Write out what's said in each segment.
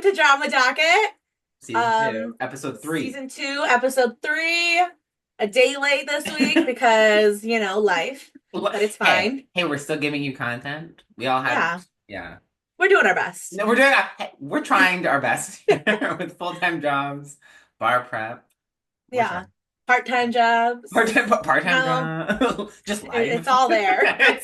to Drama Docket. Season 2, episode 3. Season 2, episode 3. A day late this week because, life. But it's Hey, fine. hey, we're still giving you content. We all had, Yeah. yeah. We're doing our best. No, we're trying our best here with full-time jobs, bar prep. We're Yeah. trying. Part-time jobs. Part-time No, job, just it's life. all there.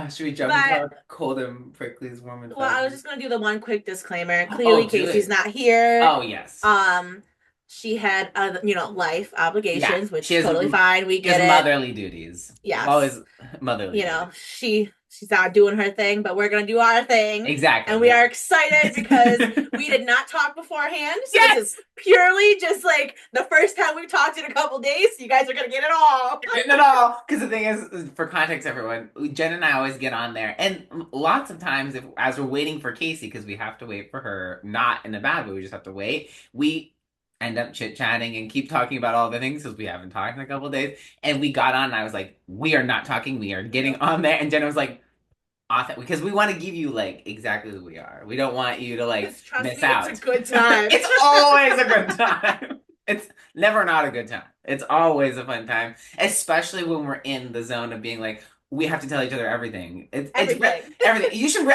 Should we jump into But our cold and pricklies, warm and well, I was fuzzy? just gonna do the one quick disclaimer. Clearly, Oh, do Casey's it. not here. Oh, yes. Um, she had life Yeah, obligations, which totally fine. We she has get it. motherly duties. Yes. Always motherly duties. She's not doing her thing, but we're gonna do our thing. Exactly. And we are excited because we did not talk beforehand. So this is Yes! purely just like the first time we've talked in a couple days. You guys are gonna get it all. Getting it all. Because the thing is, for context, everyone, Jen and I always get on there, and lots of times, as we're waiting for Casey, because we have to wait for her, not in a bad way, we just have to wait. We end up chit chatting and keep talking about all the things because we haven't talked in a couple days. And we got on, and I was like, "We are not talking. We are getting on there." And Jenna was like, "Authentic," because we want to give you like exactly who we are. We don't want you to like Trust miss me, out. it's a good time. It's always a good time. It's never not a good time. It's always a fun time, especially when we're in the zone of being like, we have to tell each other everything. Everything. Everything. You should.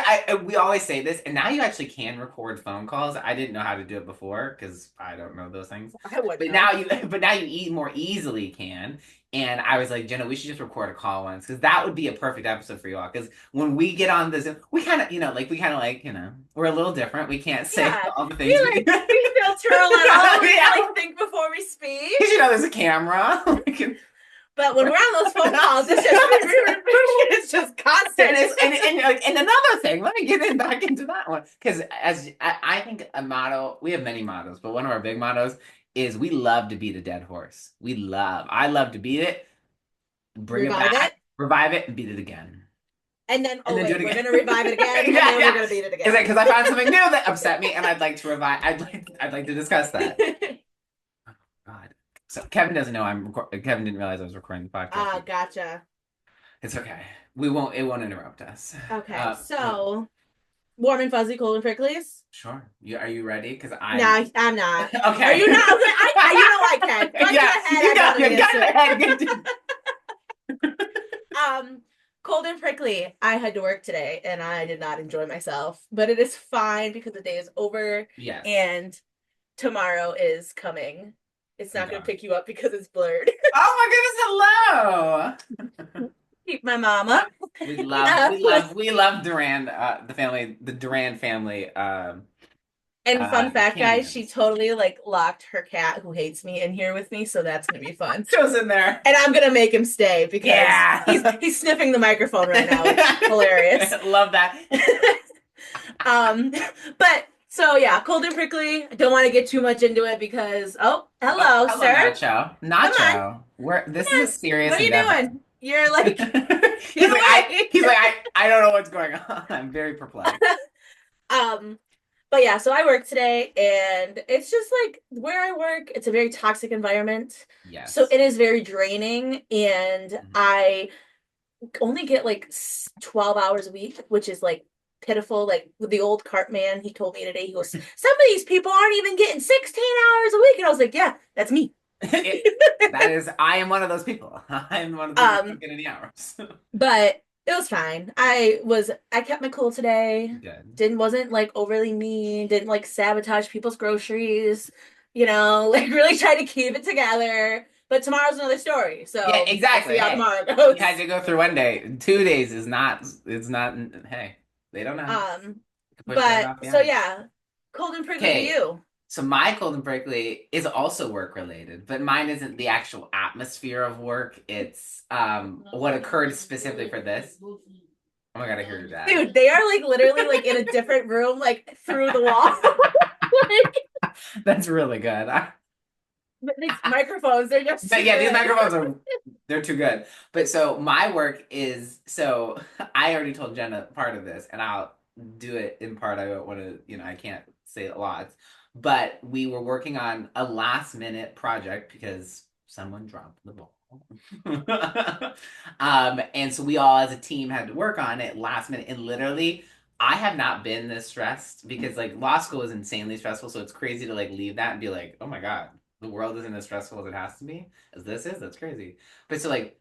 We always say this, and now you actually can record phone calls. I didn't know how to do it before because I don't know those things. I would But know. now you more easily can. And I was like, Jenna, we should just record a call once because that would be a perfect episode for you all. Because when we get on this, we kind of, we're a little different. We can't say Yeah. all the We things like we filter a little. Yeah, We yeah. like think before we speak. Because there's a camera. But when we're on those phone calls, it's just constant. And another thing, let me get back into that one. Because I think a motto, we have many mottos, but one of our big mottos is we love to beat a dead horse. I love to beat it, bring it back, revive it, and beat it again. And then, do it we're again. going to revive it again, and then we're going to beat it again. Because I found something new that upset me, and I'd like to revive. I'd like to discuss that. Oh, God. So Kevin doesn't know Kevin didn't realize I was recording the podcast. Ah, gotcha. It's okay. It won't interrupt us. Okay, so warm and fuzzy, cold and pricklies. Sure. Are you ready? Because No, I'm not. Okay. Are you not? I can. Go ahead. Cold and prickly. I had to work today, and I did not enjoy myself. But it is fine because the day is over. Yes. And tomorrow is coming. It's not going to pick you up because it's blurred. Oh my goodness! Hello. Keep my mama. We love Duran. The Duran family. And fun fact, guys, she totally locked her cat who hates me in here with me, so that's gonna be fun. Joe's in there, and I'm gonna make him stay because he's sniffing the microphone right now. It's hilarious. Love that. But so yeah, cold and prickly. I don't want to get too much into it because hello, sir. Nacho. This is a serious. What are you doing? You're like he's like I don't know what's going on. I'm very perplexed. But yeah, so I work today, and it's just like where I work, it's a very toxic environment. Yes. So it is very draining, and I only get 12 hours a week, which is pitiful. With the old cart man, he told me today, he goes, some of these people aren't even getting 16 hours a week. And I was like, yeah, that's me. I am one of those people. I'm one of those people who get any hours. But it was fine. I kept my cool today. Good. Wasn't overly mean. Didn't sabotage people's groceries. Really tried to keep it together. But tomorrow's another story. So yeah, exactly. See how tomorrow goes. You had to go through one day. 2 days is not. It's not. Hey, they don't know. But so yeah, cold and prickly to you. So my cold and prickly is also work related, but mine isn't the actual atmosphere of work. It's what occurred specifically for this. Oh my God, I hear your dad. Dude, they are literally in a different room, through the wall. That's really good. But these microphones, they're just these microphones they're too good. But so my work is I already told Jenna part of this, and I'll do it in part. I don't want to, I can't say a lot. But we were working on a last minute project because someone dropped the ball. And so we all as a team had to work on it last minute. And literally, I have not been this stressed because like law school is insanely stressful, so it's crazy to like leave that and be like, oh my God, the world isn't as stressful as it has to be, as this is. That's crazy. But so like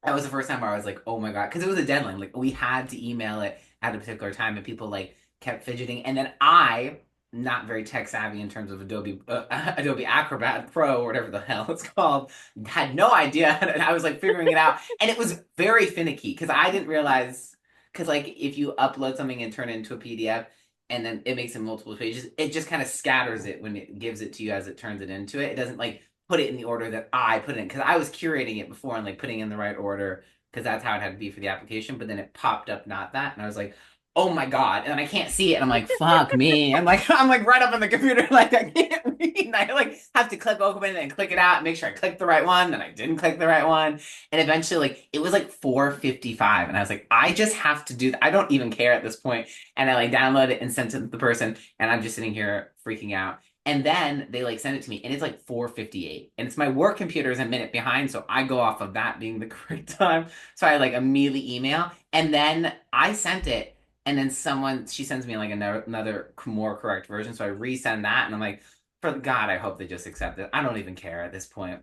that was the first time where I was like, oh my God, because it was a deadline. Like we had to email it at a particular time, and people like kept fidgeting. And then I, not very tech savvy in terms of Adobe Adobe Acrobat Pro or whatever the hell it's called, had no idea. And I was like figuring it out, and it was very finicky because I didn't realize because like if you upload something and turn it into a PDF. And then it makes it multiple pages. It just kind of scatters it when it gives it to you as it turns it into it. It doesn't like put it in the order that I put it in because I was curating it before and like putting in the right order because that's how it had to be for the application. But then it popped up not that, and I was like, oh my God, and I can't see it, and I'm like, fuck me. I'm like right up on the computer, like I can't read. And I like have to click open it and click it out, and make sure I clicked the right one, and I didn't click the right one, and eventually like it was like 4:55, and I was like, I just have to do that. I don't even care at this point, and I like download it and sent it to the person, and I'm just sitting here freaking out. And then they like send it to me and it's like 4:58. And it's my work computer is a minute behind, so I go off of that being the correct time. So I like immediately email and then I sent it and then someone she sends me like another more correct version. So I resend that and I'm like, for God, I hope they just accept it. I don't even care at this point.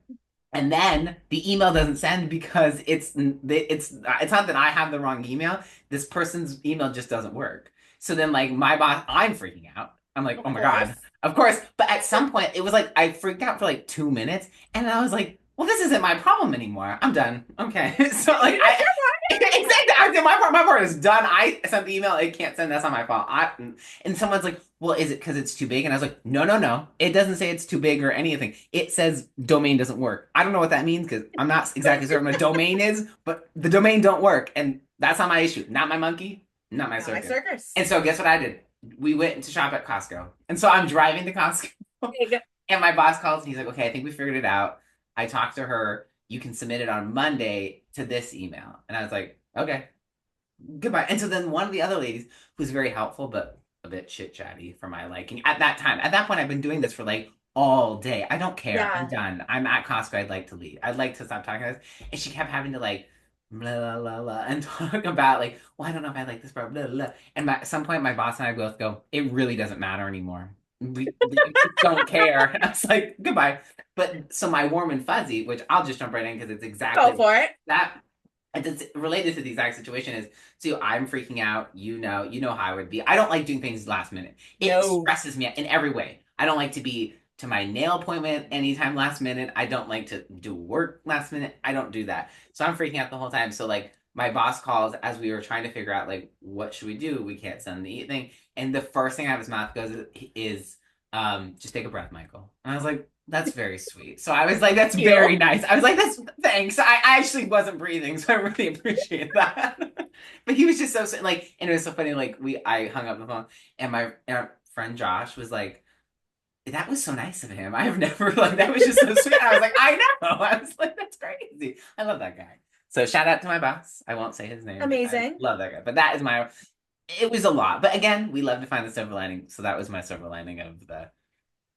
And then the email doesn't send because it's not that I have the wrong email. This person's email just doesn't work. So then like my boss, I'm freaking out. I'm like, Of oh my God. course. Of course. But at some point it was like I freaked out for like 2 minutes and I was like, well, this isn't my problem anymore. I'm done. Okay. So like You did I your exactly I did my part is done. I sent the email, it can't send, that's not my fault. And someone's like, well, is it because it's too big? And I was like, no, no, no. It doesn't say it's too big or anything. It says domain doesn't work. I don't know what that means because I'm not exactly certain what a domain is, but the domain don't work. And that's not my issue. Not my monkey, not my Not my circus. circus. And so guess what I did? We went to shop at Costco. And so I'm driving to Costco Big. and my boss calls and he's like, okay, I think we figured it out. I talked to her. You can submit it on Monday to this email. And I was like, okay, goodbye. And so then one of the other ladies who's very helpful, but a bit chit chatty for my liking at that time. At that point, I've been doing this for like all day. I don't care. I'm Yeah. done. I'm at Costco. I'd like to leave. I'd like to stop talking to this. And she kept having to like blah blah blah blah and talk about like, well, I don't know if I like this part, blah blah. And at some point, my boss and I both go, it really doesn't matter anymore. We don't care. And I was like, goodbye. But so my warm and fuzzy, which I'll just jump right in because it's Go exactly for it. that and it's related to the exact situation is so I'm freaking out, you know how I would be. I don't like doing things last minute. It No. stresses me in every way. I don't like to be to my nail appointment anytime last minute. I don't like to do work last minute. I don't do that. So I'm freaking out the whole time. So like my boss calls as we were trying to figure out like what should we do? We can't send the thing. And the first thing out of his mouth goes is just take a breath, Michael. And I was like, that's very sweet. So I was like, that's very You. nice. I was like, that's thanks. I actually wasn't breathing, so I really appreciate that. But he was just so like, and it was so funny. Like I hung up the phone, and my friend Josh was like, that was so nice of him. I have never like that was just so sweet. I was like, I know. I was like, that's crazy. I love that guy. So shout out to my boss. I won't say his name. I Amazing. love that guy. But that is my. It was a lot. But again, we love to find the silver lining. So that was my silver lining of the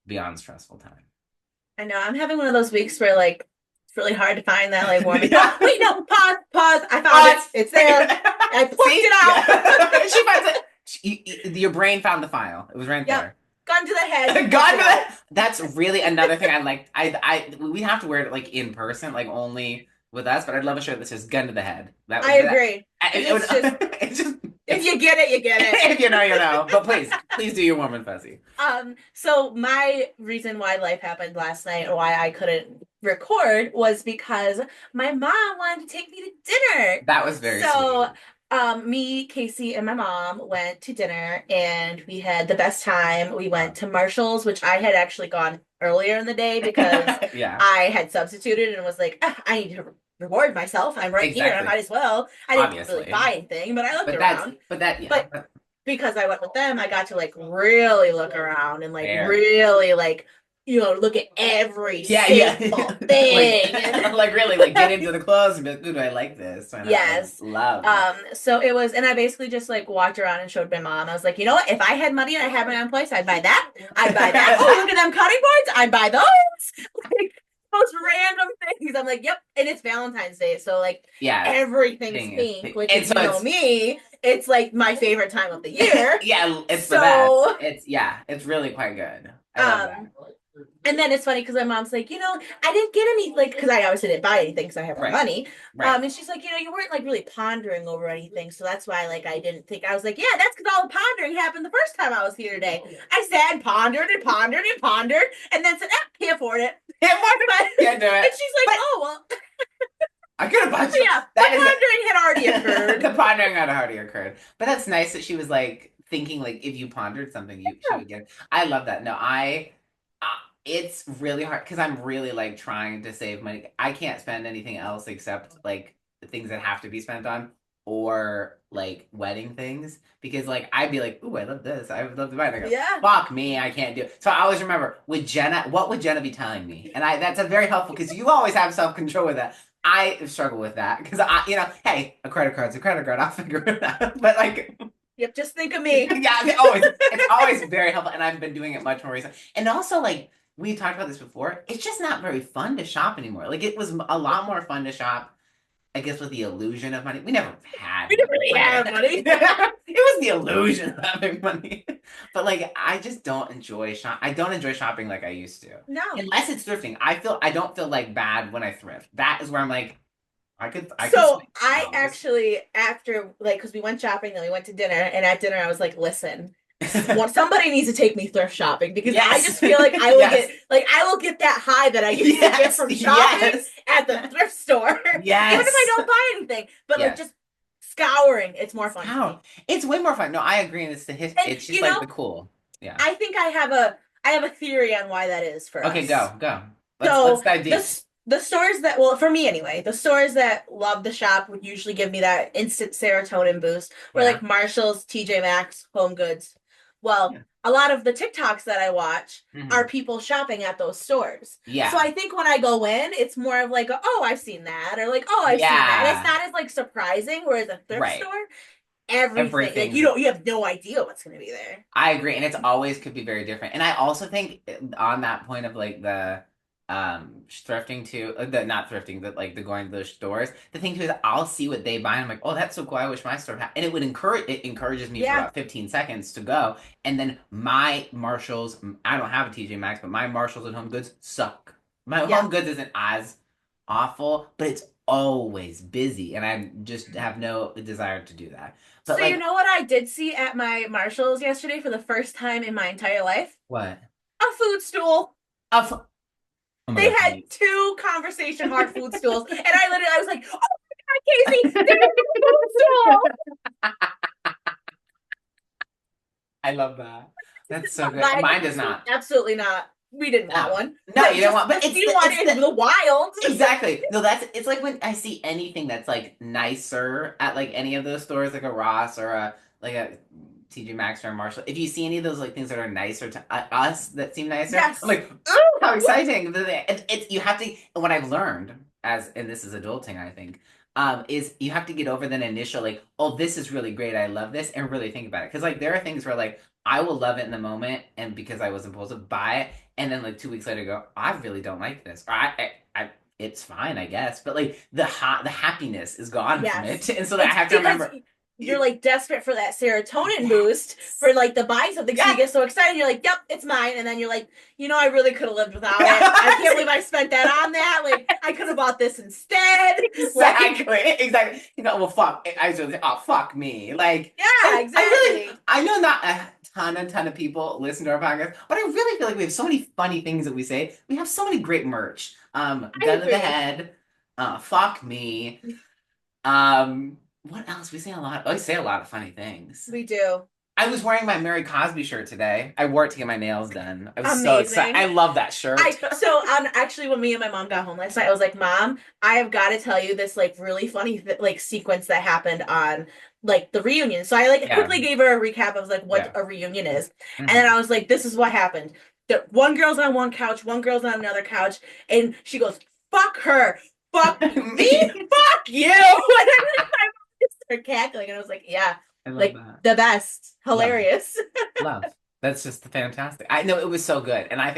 beyond stressful time. I know. I'm having one of those weeks where like it's really hard to find that like warm. Yeah. Oh, wait, no, pause, pause. I found it. Pause. It's there. I plucked See? it out. Yeah. She finds it. Your brain found the file. It was right Yep. there. Gun to the head. God, Plucked it out. that's really another thing I like. We have to wear it like in person, like only with us. But I'd love a shirt that says "gun to the head." That I would that. agree. And It would, it's just it's just if you get it, you get it. if you know, you know. But please do your warm and fuzzy. So my reason why life happened last night or why I couldn't record was because my mom wanted to take me to dinner. That was very So sweet. me, Casey, and my mom went to dinner and we had the best time. We went to Marshall's, which I had actually gone earlier in the day because Yeah, I had substituted and was like, "Ah, I need to reward myself. I'm right here. I exactly. might as well." I didn't really Obviously, buy anything, but I looked but that's around. but that yeah. But because I went with them, I got to like really look around and like Fair. really like look at every Yeah, yeah. single like, thing. like really, like get into the clothes and be like, ooh, do I like this? Why not? Like, Yes. love. So it was, and I basically just like walked around and showed my mom. I was like, you know what? If I had money and I had my own place, I'd buy that. I'd buy that. Oh, look at them cutting boards. I'd buy those. Like most random things. I'm like, yep. And it's Valentine's Day, so like Yeah, everything's thing is, pink, which and if so you know it's me, it's like my favorite time of the year. Yeah, it's the best. So, It's really quite good. I love that. um, and then it's funny because my mom's like, I didn't get any, like, because I obviously didn't buy anything because I have more Right, money. right. And she's like, you weren't like really pondering over anything, so that's why like I didn't think. I was like, yeah, that's because all the pondering happened the first time I was here today. I sat and pondered and pondered and pondered, and then said, can't afford it. Can't do And it. she's like, But oh well, I could have bought so you. yeah, the That is pondering had already occurred. the pondering had already occurred. But that's nice that she was like thinking like if you pondered something, she Yeah, would get it. I love that. No, uh, it's really hard because I'm really like trying to save money. I can't spend anything else except like the things that have to be spent on or like wedding things because like I'd be like, ooh, I love this. I would love to buy it. And I go, yeah. fuck me, I can't do it. So I always remember with Jenna, what would Jenna be telling me? And I that's a very helpful because you always have self control with that. I struggle with that because hey, a credit card's a credit card. I'll figure it out. But like, Yep, just think of me. yeah, it's always very helpful, and I've been doing it much more recently. And also, like we talked about this before, it's just not very fun to shop anymore. Like it was a lot more fun to shop, I guess, with the illusion of money. We never had We didn't money. really have money. It was the illusion of having money. But like, I just don't enjoy shop. I don't enjoy shopping like I used to, No. unless it's thrifting. I don't feel like bad when I thrift. That is where I'm like. I could So swing I $10. actually, after like, because we went shopping, then we went to dinner, and at dinner I was like, listen, somebody needs to take me thrift shopping because I Yes. just feel like Yes. I will get that high that I used to get Yes. from shopping Yes. at the thrift store, even if I Yes. don't buy anything. But like Yes. just scouring, it's more fun to How? me. It's way more fun. No, I agree. And And it's just like the cool. Yeah. I think I have a theory on why that is for Okay, us. go. Let's So dive deep. the stores that, well, for me anyway, the stores that love to shop would usually give me that instant serotonin boost. Where Yeah. like Marshalls, TJ Maxx, Home Goods. Well, Yeah. a lot of the TikToks that I watch are Hmm. people shopping at those stores. So Yeah. I think when I go in, it's more of like, oh, I've seen that, or like, oh, I've seen that, and it's Yeah. not as like surprising. Whereas a thrift Right. store, everything like Everything's you have no idea what's going to be there. I agree, and it's always could be very different. And I also think on that point of like the thrifting too, the not thrifting, but like the going to those stores. The thing too is I'll see what they buy, and I'm like, oh, that's so cool. I wish my store had. And it encourages me for Yeah, about 15 seconds to go, and then my Marshalls. I don't have a TJ Maxx, but my Marshalls and Home Goods suck. My yeah. Home Goods isn't as awful, but it's always busy, and I just have no desire to do that. But So you like, know what I did see at my Marshalls yesterday for the first time in my entire life? what? A food stool. Oh, oh my They God, had Kate. two conversation mark food stools, and I was like, "Oh my God, Casey, there's a food stool!" I love that. That's so good. Mine, Mine does not. absolutely not. We didn't want No, one. no, you don't Just want. But we didn't want it's it in the wild. exactly. No, that's it's like when I see anything that's like nicer at like any of those stores, like a Ross or a TJ Maxx or a Marshall. If you see any of those like things that are nicer to us that seem nicer, I'm Yes. like, oh, how exciting! It's you have to. What I've learned and this is adulting, I think. Is you have to get over that initial like, oh, this is really great, I love this, and really think about it. Because like there are things where like I will love it in the moment, and because I was impulsive, buy it, and then like 2 weeks later go, I really don't like this, or it's fine, I guess, but like the happiness is gone from Yes. it, and so that I It's have to because remember. you're like desperate for that serotonin boost Yes, for like the buying something. So you yes, get so excited. You're like, yep, it's mine. And then you're like, I really could have lived without it. I can't believe I spent that on that. Like, I could have bought this instead. Like, exactly, exactly. Well, fuck. I was really, oh, fuck me. Like, yeah, exactly. I know not a ton of people listen to our podcast, but I really feel like we have so many funny things that we say. We have so many great merch. I Gun to the agree. head. Fuck me. What else? We say a lot. I say a lot of funny things. We do. I was wearing my Mary Cosby shirt today. I wore it to get my nails done. I was so excited. I Amazing. love that shirt. Actually, when me and my mom got home last night, I was like, Mom, I have got to tell you this like really funny like sequence that happened on like the reunion. So I like Yeah, quickly gave her a recap of like what yeah. a reunion is. And then Hmm. I was like, this is what happened. The one girl's on one couch, one girl's on another couch, and she goes, fuck her, fuck me, Me. fuck you. And then my mom just started cackling, and I was like, yeah, I love like that. the best. Love. Hilarious. Love. That's just fantastic. I know it was so good. And I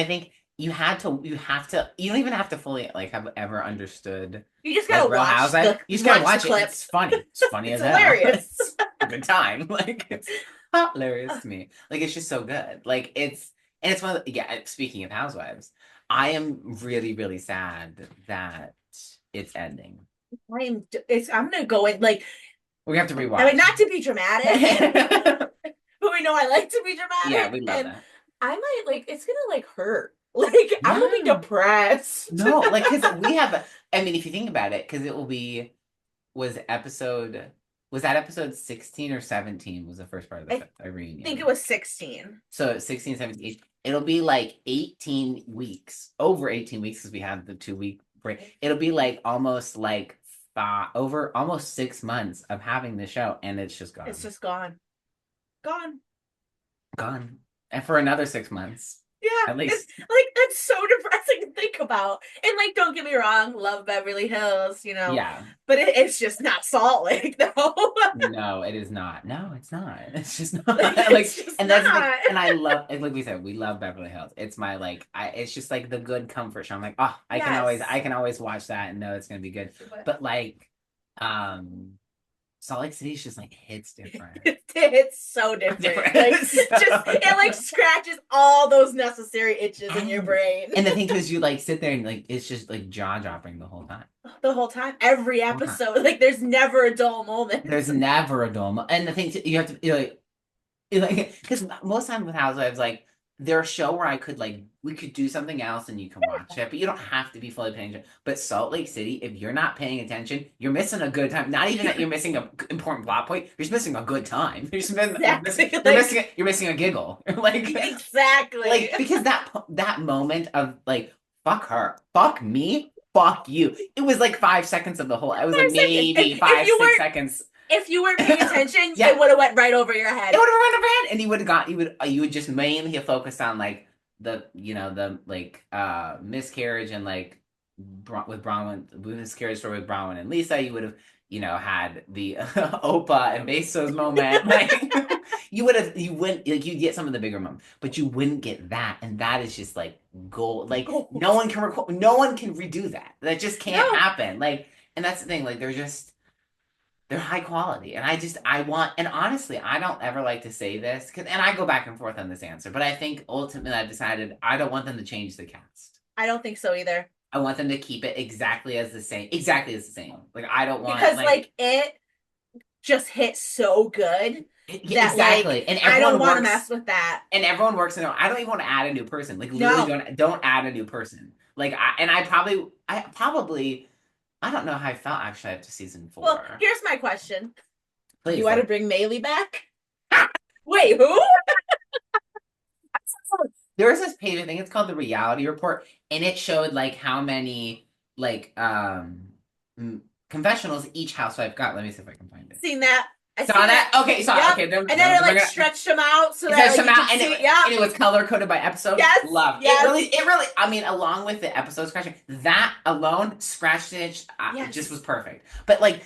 think you don't even have to fully like have ever understood You just like gotta Real Housewives. You just gotta watch the watch it. clip. It's funny. It's funny It's as hell. hilarious. It's a good time. Like it's hilarious to me. Like it's just so good. Like it's one of the, yeah, speaking of Housewives, I am really, really sad that it's ending. I'm gonna go in like, We have to I mean, rewatch. not to be dramatic, but we know I like to be Yeah, dramatic, we love and that. I might like it's gonna like hurt. Like I'm gonna be No. depressed. No, like because we have I mean if you think about it, because it will be was episode was that episode 16 or 17 was the first part of I the think it reunion. was 16. So 16, 17, it'll be like 18 weeks, over 18 weeks because we had the 2 week break. It'll be like almost like over almost 6 months of having the show and it's just It's gone. just gone, gone. Gone. And for another 6 months, Yeah, at it's least. like that's so depressing to think about. And like, don't get me wrong, love Beverly Hills, Yeah. but it's just not Salt Lake, though. No, it is not. No, it's not. It's just not. Like, Like, it's just and that's the thing. not. And I love, like we said, we love Beverly Hills. It's my like, it's just like the good comfort show. I'm like, oh, Yes. I can always watch that and know it's gonna be good. But like, um, Salt Lake City is just like hits different. It's so different. Like, just So it like scratches all those necessary itches in your and brain and the thing too is you like sit there and like it's just like jaw dropping the whole time. the whole time, every Whole time. episode. Like, there's never a dull moment. There's never a dull moment. And the thing too, you have to like because most times with Housewives, like they're a show where I could like we could do something else and you can watch it, but you don't have to be fully paying attention. But Salt Lake City, if you're not paying attention, you're missing a good time. Not even that you're missing an important plot point, you're just missing a good time. Exactly. You're missing a giggle. Like Exactly. because that moment of like fuck her, fuck me, fuck you. It was like 5 seconds of the whole. It was like 5 seconds. maybe five, 6 seconds. If you weren't paying attention, Yeah, it would have went right over your it head. would have run around, and you would just mainly focus on like the like miscarriage and like with Bronwyn miscarriage story with Bronwyn and Lisa. You would have had the Opa and Bezos moment. Like you wouldn't like you'd get some of the bigger moments, but you wouldn't get that, and that is just like gold. Like no one can redo that. That just can't No, happen. Like, and that's the thing. Like they're high quality. And I want, and honestly, I don't ever like to say this, and I go back and forth on this answer, but I think ultimately I've decided I don't want them to change the cast. I don't think so either. I want them to keep it exactly as the same. Like, I don't want, Because like it just hit so good yeah, that like exactly. And I don't everyone want to works, mess with that. in it. I don't even want to add a new person. Like, literally No. don't add a new person. Like, I probably, I don't know how I felt actually after season Well, 4. here's my question. You Please, want to like, bring Maylee back? Wait, who? there was this page, I think it's called the Reality Report, and it showed like how many like confessionals each housewife got. Let me see if I can find it. Seen that? I Saw seen that? that. Okay, saw it. Yep. Okay, And then it we're like gonna stretched them out so it that says like some you out, could and see. Yep. it was color coded by episode. Yes. Love it. Yes. It really. I mean, along with the episode scratching, that alone, scratched and itch, it just was Yes. perfect. But like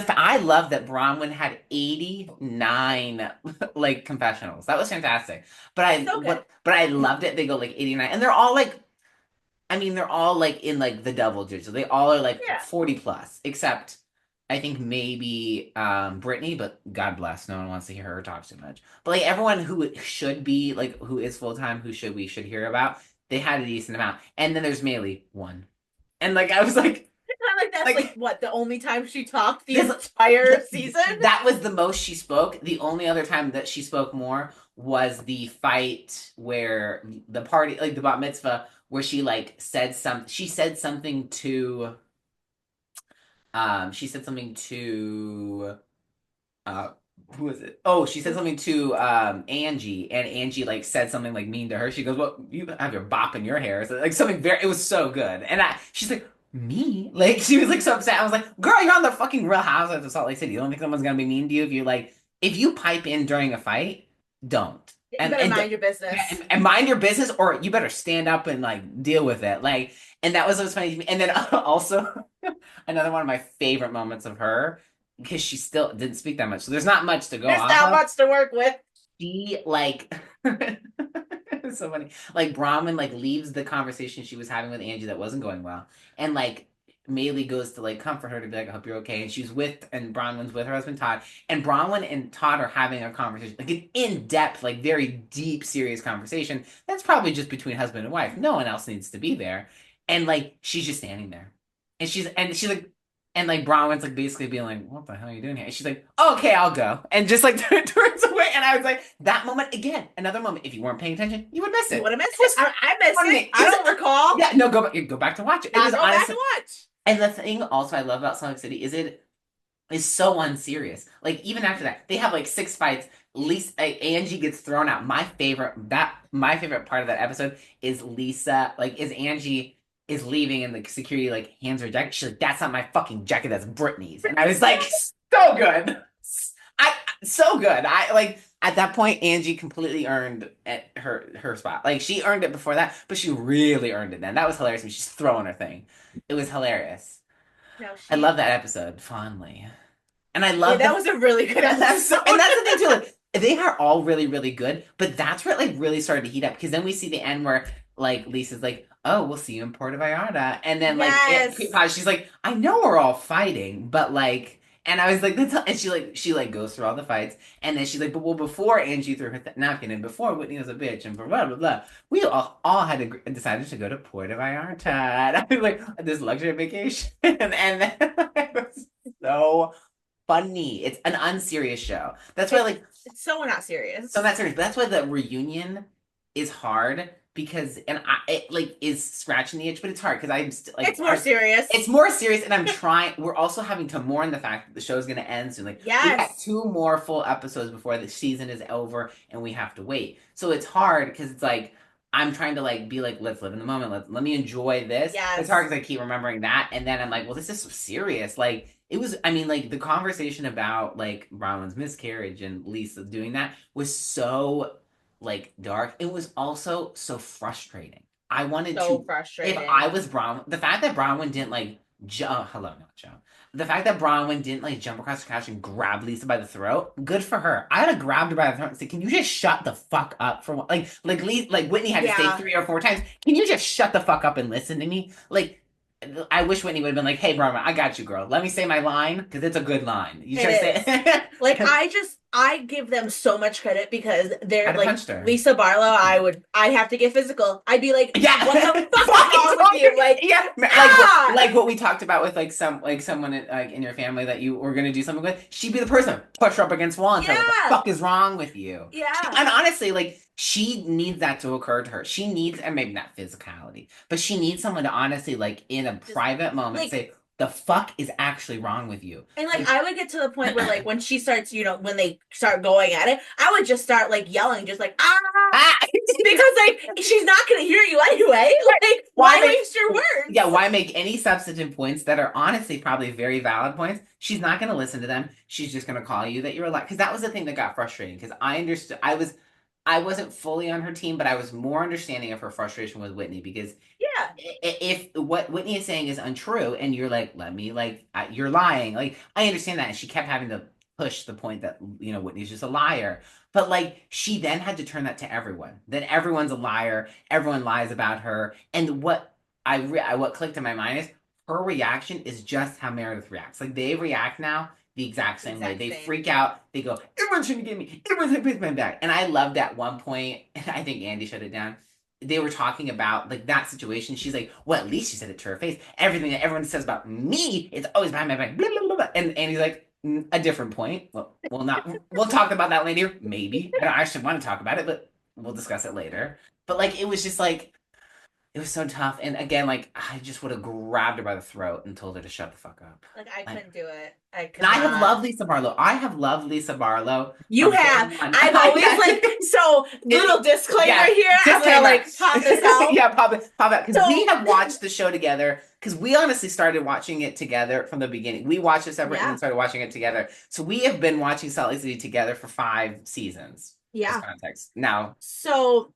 I love that Bronwyn had 89 like confessionals. That was fantastic. So good. But I loved it. They go like 89, and they're all like. I mean, they're all like in like the double digits. They all are like Yeah. 40 plus, except I think maybe Brittany, but God bless, no one wants to hear her talk too much. But like everyone who should be like who is full time, who we should hear about, they had a decent amount. And then there's Maylee, one. And like I was Like that's like like what the only time she talked the this entire season. that was the most she spoke. The only other time that she spoke more was the fight where the party, like the bat mitzvah, where she like said something to she said something to uh who was it? Oh, she said something to Angie, and Angie like said something like mean to her. She goes, "Well, you have your bop in your hair." So, like something very it was so good. And she's like, "Me?" Like she was like so upset. I was like, "Girl, you're on the fucking Real Housewives of Salt Lake City. You don't think someone's gonna be mean to you if you pipe in during a fight, don't." You better mind your Yeah, business. and mind your business, or you better stand up and like deal with it. Like, and that was what was funny to me. And then also another one of my favorite moments of her because she still didn't speak that much, so there's not much to go There's off not of. much to work with. She like It's so funny. Like Bronwyn like leaves the conversation she was having with Angie that wasn't going well, and like Maylee goes to like comfort her to be like, "I hope you're okay." And she's with and Bronwyn's with her husband Todd, and Bronwyn and Todd are having a conversation, like an in depth, like very deep, serious conversation. That's probably just between husband and wife. No one else needs to be there, and like she's just standing there, and she's like. And like Bronwyn's like basically being like, "What the hell are you doing here?" And she's like, oh, "Okay, I'll go," and just like turns away. And I was like, that moment again, another moment. If you weren't paying attention, you would miss You it. would have missed It it. was I missed funny. it. I don't recall. Yeah, no, go back to watch it. It I'll was go back honestly, and watch. and the thing also I love about Salt Lake City is it is so unserious. Like even after that, they have like six fights. Lisa, Angie gets thrown out. My favorite part of that episode is Lisa, like, is Angie is leaving and the security like hands her jacket. She's like, "That's not my fucking jacket. That's Brittany's." And I was like, so good, I so good. I like at that point, Angie completely earned her spot. Like she earned it before that, but she really earned it then. That was hilarious when she's throwing her thing. It was hilarious. No, I she. love that episode fondly. And I Yeah, love that the was a really good that's so, episode. and that's the thing too. Like they are all really, really good, but that's where it like really started to heat up because then we see the end where like Lisa's like, "Oh, we'll see you in Puerto Vallarta," and then like Yes. she's like, "I know we're all fighting, but like," and I was like, "That's," and she like goes through all the fights, and then she's like, "But well, before Angie threw her napkin, and before Whitney was a bitch, and blah blah blah, we all had to decided to go to Puerto Vallarta." And I was like, "This luxury vacation," and then it was so funny. It's an unserious show. That's why, It's like, it's so not so serious. not serious. But that's why the reunion is hard because, and it like is scratching the itch, but it's hard because I'm like, It's more it's serious. more serious, and I'm trying. We're also having to mourn the fact that the show's going to end soon. Like, we got Yes. two more full episodes before the season is over, and we have to wait. So it's hard because it's like. I'm trying to like be like, let's live in the moment. Let me enjoy this. But it's hard Yes. because I keep remembering that, and then I'm like, well, this is so serious. Like, it was, I mean, like the conversation about like Bronwyn's miscarriage and Lisa doing that was so like dark. It was also so frustrating. I wanted So to, if I frustrating. was Bronwyn, the fact that Bronwyn didn't like, hello, not Joe. The fact that Bronwyn didn't like jump across the couch and grab Lisa by the throat, good for her. I'd have grabbed her by the throat and said, "Can you just shut the fuck up for what?" Like Whitney had to say Yeah, 3 or 4 times, "Can you just shut the fuck up and listen to me?" Like I wish Whitney would have been like, "Hey, Bronwyn, I got you, girl. Let me say my line because it's a good line. You it try to say is. it." Like I give them so much credit because they're I'd have like punched her. Lisa Barlow, I'd have to get physical. I'd be like, Yeah, what the fuck is fucking wrong with you? Like, yeah, ah, like what we talked about with like someone like in your family that you were gonna do something with. She'd be the person push her up against the wall and say, "What the yeah, fuck is wrong with you?" yeah. And honestly, like she needs that to occur to her. She needs, and maybe not physicality, but she needs someone to honestly, like in a Just private moment, like say, "The fuck is actually wrong with you?" and like Like, I would get to the point where like when she starts, when they start going at it, I would just start like yelling, just like ah, because like she's not gonna hear you anyway. Like why why make waste your yeah, words? why make any substantive points that are honestly probably very valid points? She's not going to listen to them. She's just going to call you that you're a liar. Because that was the thing that got frustrating. Because I understood, I wasn't fully on her team, but I was more understanding of her frustration with Whitney. Because Yeah, if what Whitney is saying is untrue, and you're like, let me like, you're lying. Like I understand that, and she kept having to push the point that Whitney's just a liar. But like she then had to turn that to everyone. Then everyone's a liar. Everyone lies about her. And what clicked in my mind is her reaction is just how Meredith reacts. Like they react now the exact same way. exact They same. freak out. They go, "Everyone's trying to get me. Everyone's gonna piss my back." And I loved at one point, and I think Andy shut it down. They were talking about like that situation. She's like, "Well, at least she said it to her face. Everything that everyone says about me, it's always behind my back." Blah, blah, blah, blah. And Andy's like, a different point. Well, we'll not. We'll talk about that later. Maybe I don't actually want to talk about it, but we'll discuss it later. But like, it was just like it was so tough. And again, like I just would have grabbed her by the throat and told her to shut the fuck up. Like I Like, couldn't do it. I and could I have not. loved Lisa Barlow. I have loved Lisa Barlow You from day have. one. I've always like so little disclaimer Yeah, here. I'm gonna disclaimer. like pop this out. Yeah, pop it. Because we So have watched the show together. Because we honestly started watching it together from the beginning. We watched it separate and then yeah, started watching it together. So we have been watching Salt Lake City together for 5 seasons. Just yeah. context. Now, So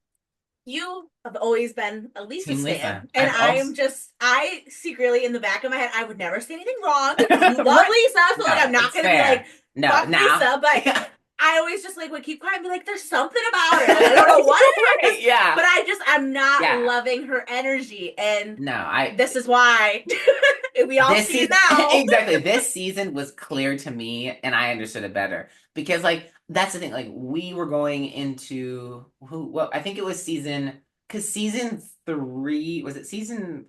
you have always been a Lisa Team stan, Lisa. and I've also I secretly in the back of my head, I would never say anything wrong because you love right. Lisa. So like, No, I'm not it's gonna be fair. like No, fuck now Lisa, but I always just like would keep quiet and be like, there's something about her. I don't know what it is, Right, yeah. but I'm not Yeah. loving her energy. And No, I this is why we all this see it season now. exactly. This season was clear to me and I understood it better. Because like that's the thing, like we were going into who well, I think it was because season three was it season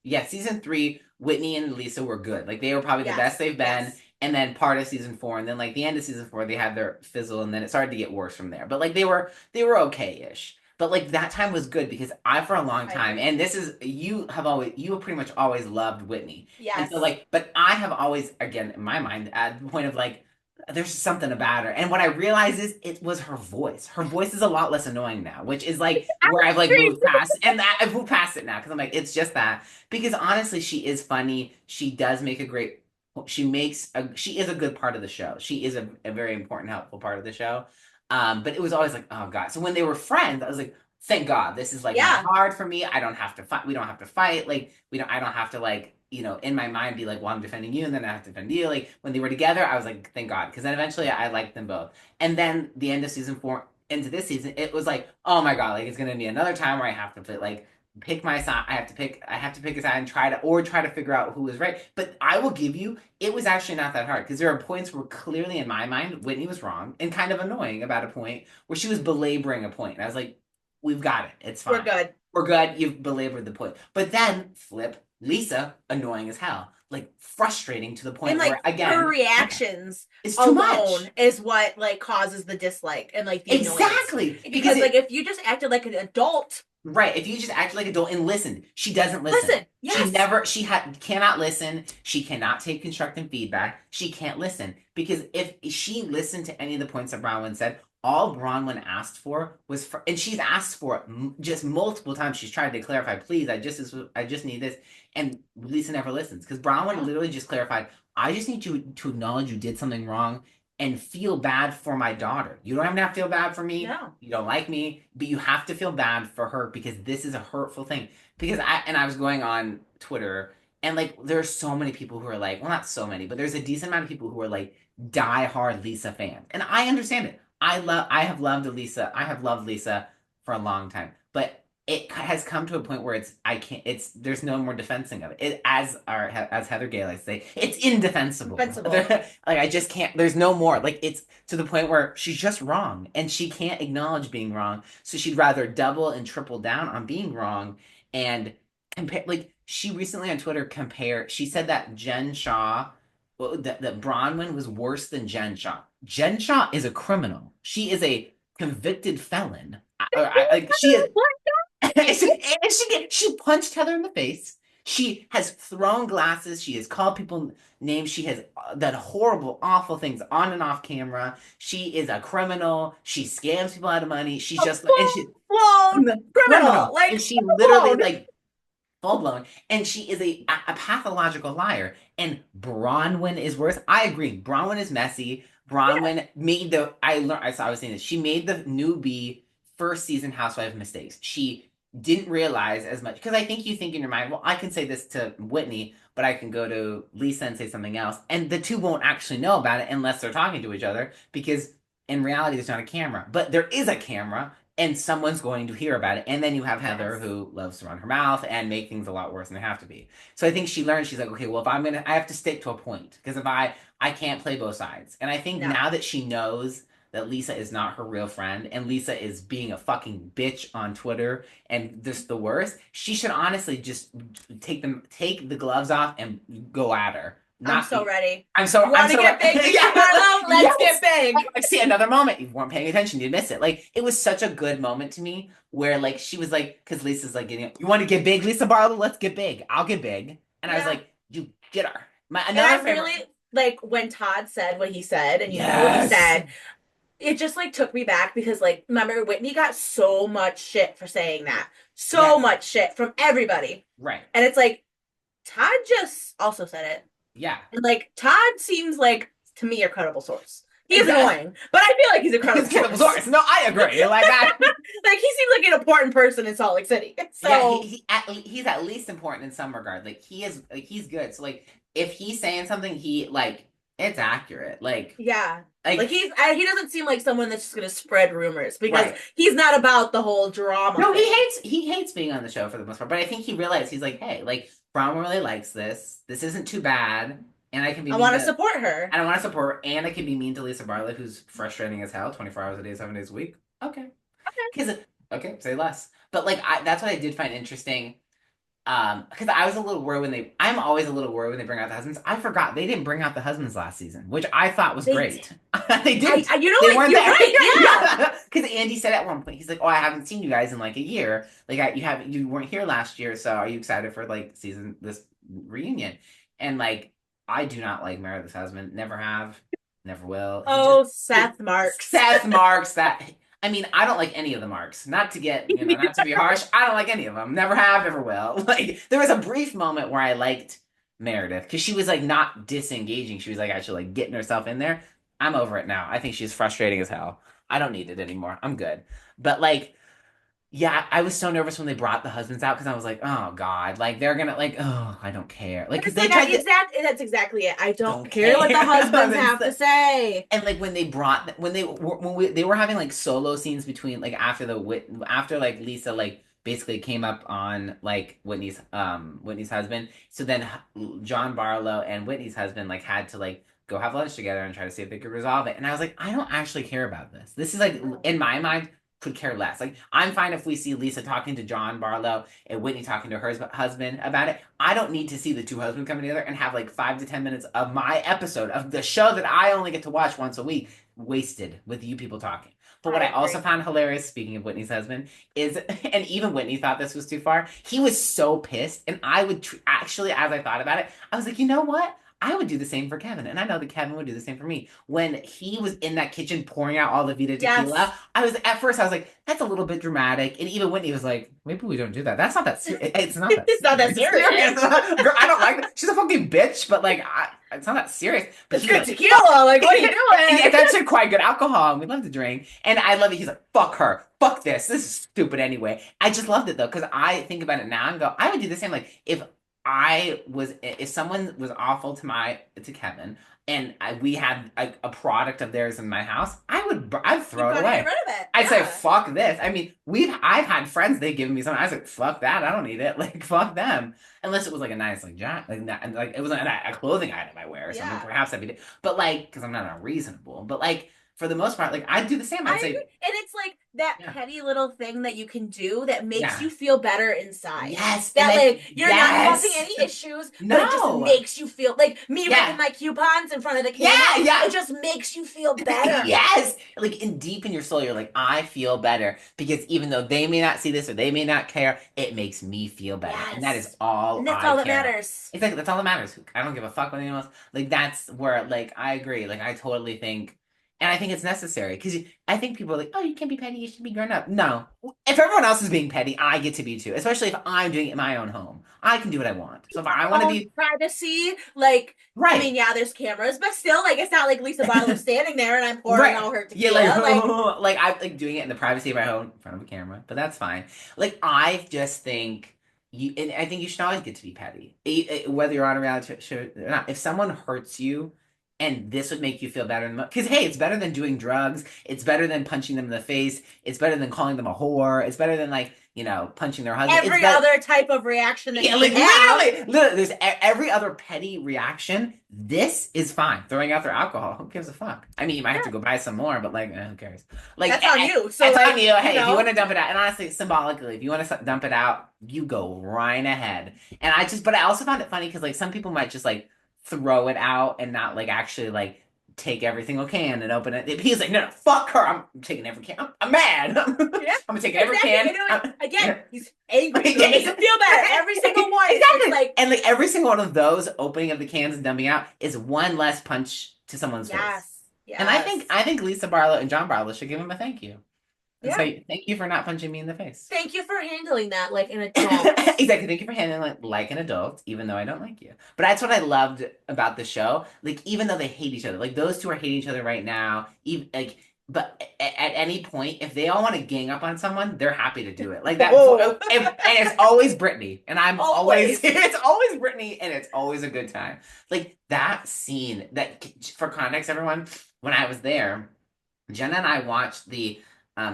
yeah, season three, Whitney and Lisa were good. Like they were probably the best Yes, they've been. yes, And then part of season four, and then like the end of season four, they had their fizzle, and then it started to get worse from there. But like they were okay-ish. But like that time was good because I for a long I time, agree. and this is you have pretty much always loved Whitney. And so Yes. like, but I have always, again, in my mind, at the point of like, there's something about her. And what I realize is it was her voice. Her voice is a lot less annoying now, which is like where I've like moved past and I've moved past it now because I'm like, it's just that. Because honestly, she is funny. She does make a great she is a good part of the show. She is a very important, helpful part of the show. But it was always like, oh God. So when they were friends, I was like, thank God, this is like not Yeah, hard for me. I don't have to fight. We don't have to fight. Like I don't have to like, in my mind be like, well, I'm defending you and then I have to defend you. Like when they were together, I was like, thank God. Because then eventually I liked them both. And then the end of season four into this season, it was like, oh my God, like it's gonna be another time where I have to pick my side. I have to pick a side and try to figure out who is right. But I will give you, it was actually not that hard because there are points where clearly in my mind Whitney was wrong and kind of annoying about a point where she was belaboring a point. And I was like, we've got it. It's we're fine. good. We're good. You've belabored the point. But then flip Lisa, annoying as hell, like frustrating to the And point where like her again, reactions it's too alone much. is what like causes the dislike and like the annoyance. Exactly. Because Because like it if you just acted like an adult, right, if you just act like an adult and listen, she doesn't listen. listen, yes, She cannot listen. She cannot take constructive feedback. She can't listen because if she listened to any of the points that Bronwyn said, all Bronwyn asked for was and she's asked for it just multiple times. She's tried to clarify, please, I just need this, and Lisa never listens because Bronwyn no, literally just clarified, I just need you to acknowledge you did something wrong and feel bad for my daughter. You don't have to feel bad for me. no, You don't like me, but you have to feel bad for her because this is a hurtful thing. Because I was going on Twitter and like there's so many people who are like, well, not so many, but there's a decent amount of people who are like die-hard Lisa fans. And I understand it. I have loved Lisa for a long time. But it has come to a point where I can't there's no more defensing of it. As Heather Gay likes to say, it's indefensible. invincible. Like I just can't there's no more. Like it's to the point where she's just wrong and she can't acknowledge being wrong. So she'd rather double and triple down on being wrong and compare. Like she recently on Twitter she said that Jen Shaw, well, that Bronwyn was worse than Jen Shaw. Jen Shaw is a criminal. She is a convicted felon. Like she is, and she punched Heather in the face. She has thrown glasses. She has called people names. She has done horrible, awful things on and off camera. She is a criminal. She scams people out of money. She's A just and full she blown criminal, criminal, and like she full literally blown. like full blown, and she is a pathological liar. And Bronwyn is worse. I agree. Bronwyn is messy. Yeah, Bronwyn made the I learned I was saying this. She made the newbie first season housewife mistakes. She didn't realize as much because I think you think in your mind, well, I can say this to Whitney, but I can go to Lisa and say something else, and the two won't actually know about it unless they're talking to each other because in reality there's not a camera, but there is a camera and someone's going to hear about it. And then you have Heather yes, who loves to run her mouth and make things a lot worse than they have to be. So I think she learned, she's like, okay, well, if I have to stick to a point because if I can't play both sides. And I think no, now that she knows that Lisa is not her real friend and Lisa is being a fucking bitch on Twitter and just the worst, she should honestly just take the gloves off and go at her. I'm Not so ready. I'm You want to so get big, Mr. yeah, Marlowe? Let's yes. get big. Like, see another moment. You weren't paying attention. You miss it. Like it was such a good moment to me where like she was like, because Lisa's like getting, you want to get big, Lisa Barlow? Let's get big. I'll get big. And I was Yeah, like, you get her. My and another I favorite. really like when Todd said what he said, and you know what he Yes. said. It just like took me back because like remember Whitney got so much shit for saying that, so Yes. much shit from everybody, Right. and it's like Todd just also said it. Yeah. And like Todd seems like to me a credible source. He is Exactly. annoying, but I feel like he's a He's credible kind of source. source. No, I agree. Like I. Like he seems like an important person in Salt Lake City. Yeah, So he's at least important in some regard. Like he is like he's good. So like if he's saying something, he like it's accurate. Yeah. Like Like he doesn't seem like someone that's just gonna spread rumors because right. he's not about the whole drama No, thing. he hates being on the show for the most part, but I think he realized he's like, hey, like Braun really likes this. This isn't too bad, and I can be I mean want to to. support her. I don't want to support her, and I can be mean to Lisa Barlow, who's frustrating as hell, 24 hours a day, 7 days a week. Okay, because okay, say less. But like, that's what I did find interesting. Because I was a little worried when I'm always a little worried when they bring out the husbands. I forgot they didn't bring out the husbands last season, which I thought was They did. great. They didn't. You know They what? weren't You're there. right. Yeah. Because Andy said at one point, he's like, "Oh, I haven't seen you guys in like a year. Like, you weren't here last year, so are you excited for like this reunion?" And like, I do not like Meredith's husband. Never have, never will. Oh, Seth Marks. Seth Marks. That I mean, I don't like any of the Marks. Not to get, not to be harsh. I don't like any of them. Never have, never will. Like, there was a brief moment where I liked Meredith because she was like not disengaging. She was like actually like getting herself in there. I'm over it now. I think she's frustrating as hell. I don't need it anymore. I'm good. But like, yeah, I was so nervous when they brought the husbands out because I was like, oh God, like they're gonna like, oh, I don't care. Like, And because it's they like tried to that's exactly it. I don't don't care what the husbands care. have to say. And like when they brought they were having like solo scenes between like after like Lisa like basically came up on like Whitney's husband. So then John Barlow and Whitney's husband like had to like go have lunch together and try to see if they could resolve it. And I was like, I don't actually care about this. This is like No. in my mind could care less. Like I'm fine if we see Lisa talking to John Barlow and Whitney talking to her husband about it. I don't need to see the two husbands coming together and have like 5 to 10 minutes of my episode of the show that I only get to watch once a week wasted with you people talking. But what I I also agree. found hilarious, speaking of Whitney's husband, is, and even Whitney thought this was too far, he was so pissed. And I would actually, as I thought about it, I was like, you know what? I would do the same for Kevin. And I know that Kevin would do the same for me. When he was in that kitchen pouring out all the Vita Yes. tequila, at first, I was like, that's a little bit dramatic. And even Whitney was like, maybe we don't do that. That's not that serious. It's not that It's not that serious. serious. Girl, I don't like that. She's a fucking bitch, but like, it's not that serious. But It's he's good like, tequila. Like, what are you yeah, doing? that's quite good alcohol. And we love to drink. And I love it. He's like, fuck her. Fuck this. This is stupid anyway. I just loved it though, because I think about it now and go, I would do the same. Like, if someone was awful to Kevin, and we had a product of theirs in my house, I'd You've throw it got to get away. rid of it. I'd say, Yeah. fuck this. I mean, I've had friends, they've given me something. I was like, fuck that. I don't need it. Like, fuck them. Unless it was like a nice, like, like that, and like, it was a clothing item I wear or something. Yeah. Perhaps I'd be, but like, because I'm not unreasonable. But like, for the most part, like, I'd do the same. I I'd agree. say, And it's like that yeah, petty little thing that you can do that makes yeah, you feel better inside. yes. And That then, like you're not causing yes, any issues, but it just no, makes you feel like me ripping yeah, my coupons in front of the camera. yeah, It yeah. just makes you feel better. Yes, like in deep in your soul, you're like, I feel better because even though they may not see this or they may not care, it makes me feel better, and that is Yes. all And that's I all that care about. matters. Exactly, that's all that matters. I don't give a fuck what anyone else. Like that's where, like, I agree. Like I totally think, and I think it's necessary because I think people are like, oh, you can't be petty. You should be grown up. No, if everyone else is being petty, I get to be too. Especially if I'm doing it in my own home, I can do what I want. So if I want to Own be privacy, like I right. mean, yeah, there's cameras, but still, like it's not like Lisa Barlow standing there and I'm pouring Right. all her Yeah, like tequila. Like, like I'm like doing it in the privacy of my home in front of a camera, but that's fine. Like I just think and I think you should always get to be petty, whether you're on a reality show or not. If someone hurts you, and this would make you feel better, because hey, it's better than doing drugs. It's better than punching them in the face. It's better than calling them a whore. It's better than like punching their husband. It's every better. other type of reaction that Yeah, you like can have. literally, there's every other petty reaction. This is fine. Throwing out their alcohol. Who gives a fuck? I mean, you might have to Sure. go buy some more, but like, who cares? Like, That's on you. So it's on like, you. you Hey, if you want know, to dump it out, and honestly, symbolically, if you want to dump it out, you go right ahead. And but I also found it funny because like some people might just like throw it out and not like actually like take every single can and open it. He's like, no, no, fuck her. I'm taking every can. I'm mad. yeah, I'm taking every exactly. can. You know, again, Yeah, he's angry, so it makes him feel better. Every single one. It's exactly. like, And like every single one of those opening of the cans and dumping out is one less punch to someone's face. yes, And yes, I think Lisa Barlow and John Barlow should give him a thank you and yeah. say thank you for not punching me in the face. Thank you for handling that like an adult. Exactly. Thank you for handling it like an adult, even though I don't like you. But that's what I loved about the show. Like, even though they hate each other, like those two are hating each other right now. Even like at any point, if they all want to gang up on someone, they're happy to do it. Like that. Oh, And it's always Brittany, and I'm always always. it's always Brittany, and it's always a good time. Like that scene. That for context, everyone, when I was there, Jenna and I watched the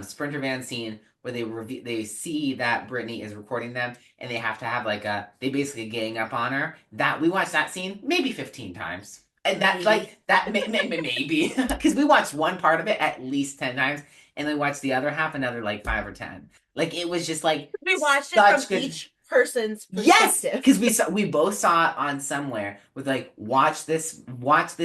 Sprinter van scene where they see that Brittany is recording them, and they have to have like they basically gang up on her. That we watched that scene maybe 15 times. And that Maybe. like that maybe because we watched one part of it at least 10 times, and then watched the other half another like 5 or 10. Like it was just like We watched it from such good. each person's Yes, perspective. because we both saw it on somewhere with like watch this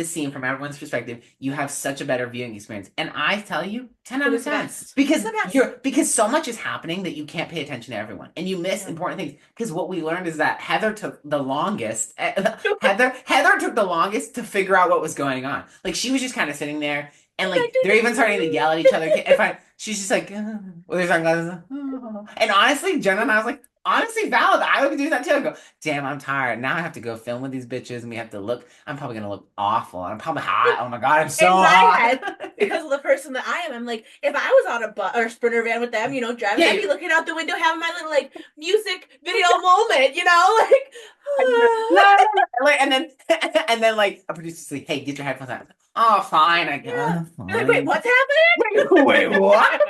scene from everyone's perspective. You have such a better viewing experience, and I tell you, 10 It out of was the 10 best. It was because the best. so much is happening that you can't pay attention to everyone, and you miss Yeah. important things. Because what we learned is that Heather took the longest. Heather took the longest to figure out what was going on. Like she was just kind of sitting there, and like they're even starting to yell at each other. If I, she's just like, with her sunglasses, and honestly, Jenna and I was like. Honestly, valid. I would do that too. I go, damn, I'm tired. Now I have to go film with these bitches, and we have to look. I'm probably gonna look awful. I'm probably hot. Oh my god, I'm so In my hot. head, because of the person that I am, I'm like, if I was on a bus or sprinter van with them, driving, Yeah, I'd be looking out the window, having my little like music video moment, like, like, and then like a producer's like, hey, get your headphones on. Oh, fine. I yeah. go, You're like, wait, fine. what's happening? Wait, what?